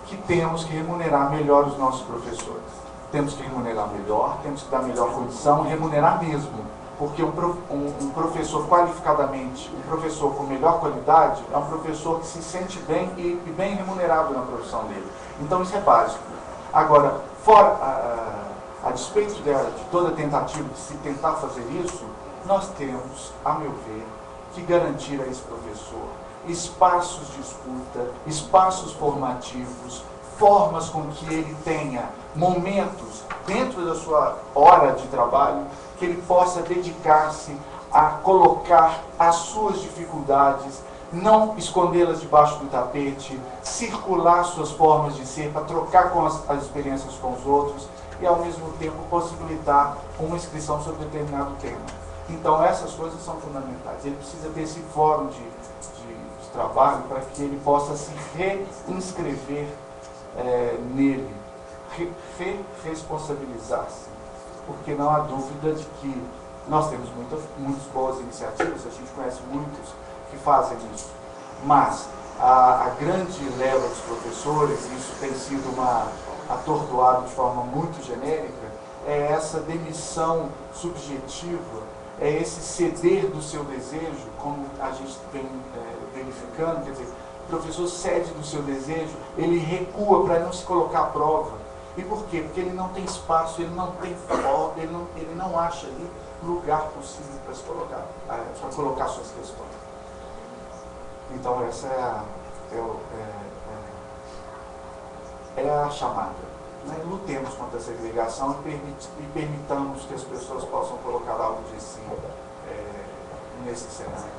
que temos que remunerar melhor os nossos professores. Temos que remunerar melhor, temos que dar melhor condição, remunerar mesmo. Porque um professor qualificadamente, um professor com melhor qualidade, é um professor que se sente bem e bem remunerado na profissão dele. Então isso é básico. Agora, a despeito de toda tentativa de se tentar fazer isso, nós temos, a meu ver, que garantir a esse professor espaços de escuta, espaços formativos, formas com que ele tenha momentos dentro da sua hora de trabalho, que ele possa dedicar-se a colocar as suas dificuldades, não escondê-las debaixo do tapete, circular suas formas de ser para trocar com as experiências com os outros e, ao mesmo tempo, possibilitar uma inscrição sobre determinado tema. Então, essas coisas são fundamentais. Ele precisa ter esse fórum de trabalho para que ele possa se reinscrever nele, responsabilizar-se. Porque não há dúvida de que Nós temos muitas boas iniciativas, a gente conhece muitos que fazem isso, mas a grande leva dos professores, e isso tem sido atordoado de forma muito genérica, é essa demissão subjetiva, é esse ceder do seu desejo, como a gente vem verificando, quer dizer, o professor cede do seu desejo, ele recua para não se colocar à prova. E por quê? Porque ele não tem espaço, ele não tem foco, ele não acha ali lugar possível para se colocar, para colocar suas questões. Então essa é a chamada. Né? Lutemos contra a segregação e permitamos que as pessoas possam colocar algo de si nesse cenário.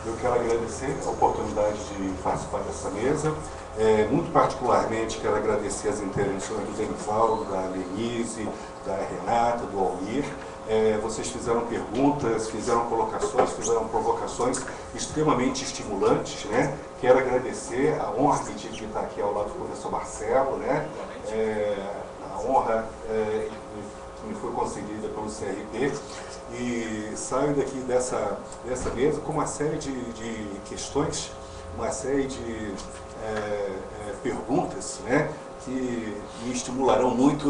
Eu quero agradecer a oportunidade de participar dessa mesa. Muito particularmente quero agradecer as intervenções do Zenivaldo, da Lenise, da Renata, do Almir. Vocês fizeram perguntas, fizeram colocações, fizeram provocações extremamente estimulantes, né? Quero agradecer a honra que tive de estar aqui ao lado do professor Marcelo, né? A honra que me foi concedida pelo CRP, e saio daqui dessa mesa com uma série de questões, uma série de perguntas, né? Que me estimularão muito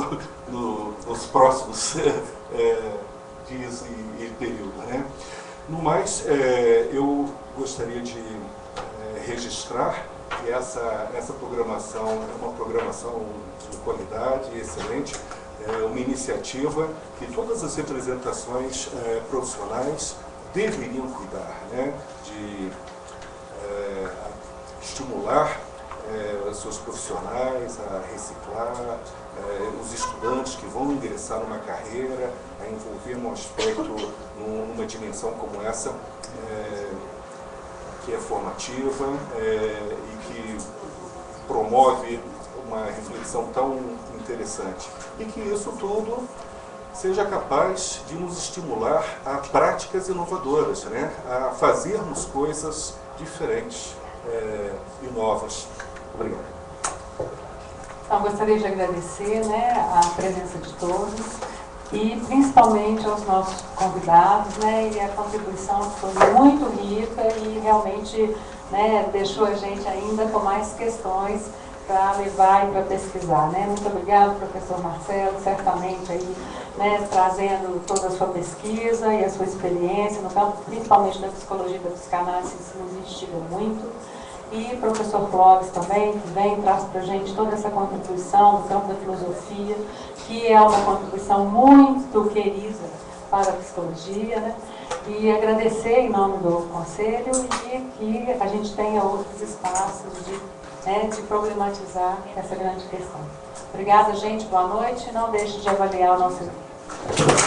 nos próximos dias e período, né? No mais, eu gostaria de registrar que essa programação é uma programação de qualidade excelente, uma iniciativa que todas as representações profissionais deveriam cuidar, né? De estimular os seus profissionais a reciclar, os estudantes que vão ingressar numa carreira, a envolver um aspecto, numa dimensão como essa, que é formativa e que promove uma reflexão tão interessante. E que isso tudo seja capaz de nos estimular a práticas inovadoras, né? A fazermos coisas diferentes e novas. Obrigado. Então, gostaria de agradecer, né, a presença de todos e principalmente aos nossos convidados, né, e a contribuição que foi muito rica e realmente, né, deixou a gente ainda com mais questões para levar e para pesquisar, né. Muito obrigado, professor Marcelo, certamente aí, né, trazendo toda a sua pesquisa e a sua experiência no campo, principalmente da psicologia da psicanálise, isso nos instiga muito. E professor Clóvis também, que vem e traz para a gente toda essa contribuição do campo da filosofia, que é uma contribuição muito querida para a psicologia, né? E agradecer em nome do Conselho e que a gente tenha outros espaços de problematizar essa grande questão. Obrigada, gente, boa noite. Não deixe de avaliar o nosso evento.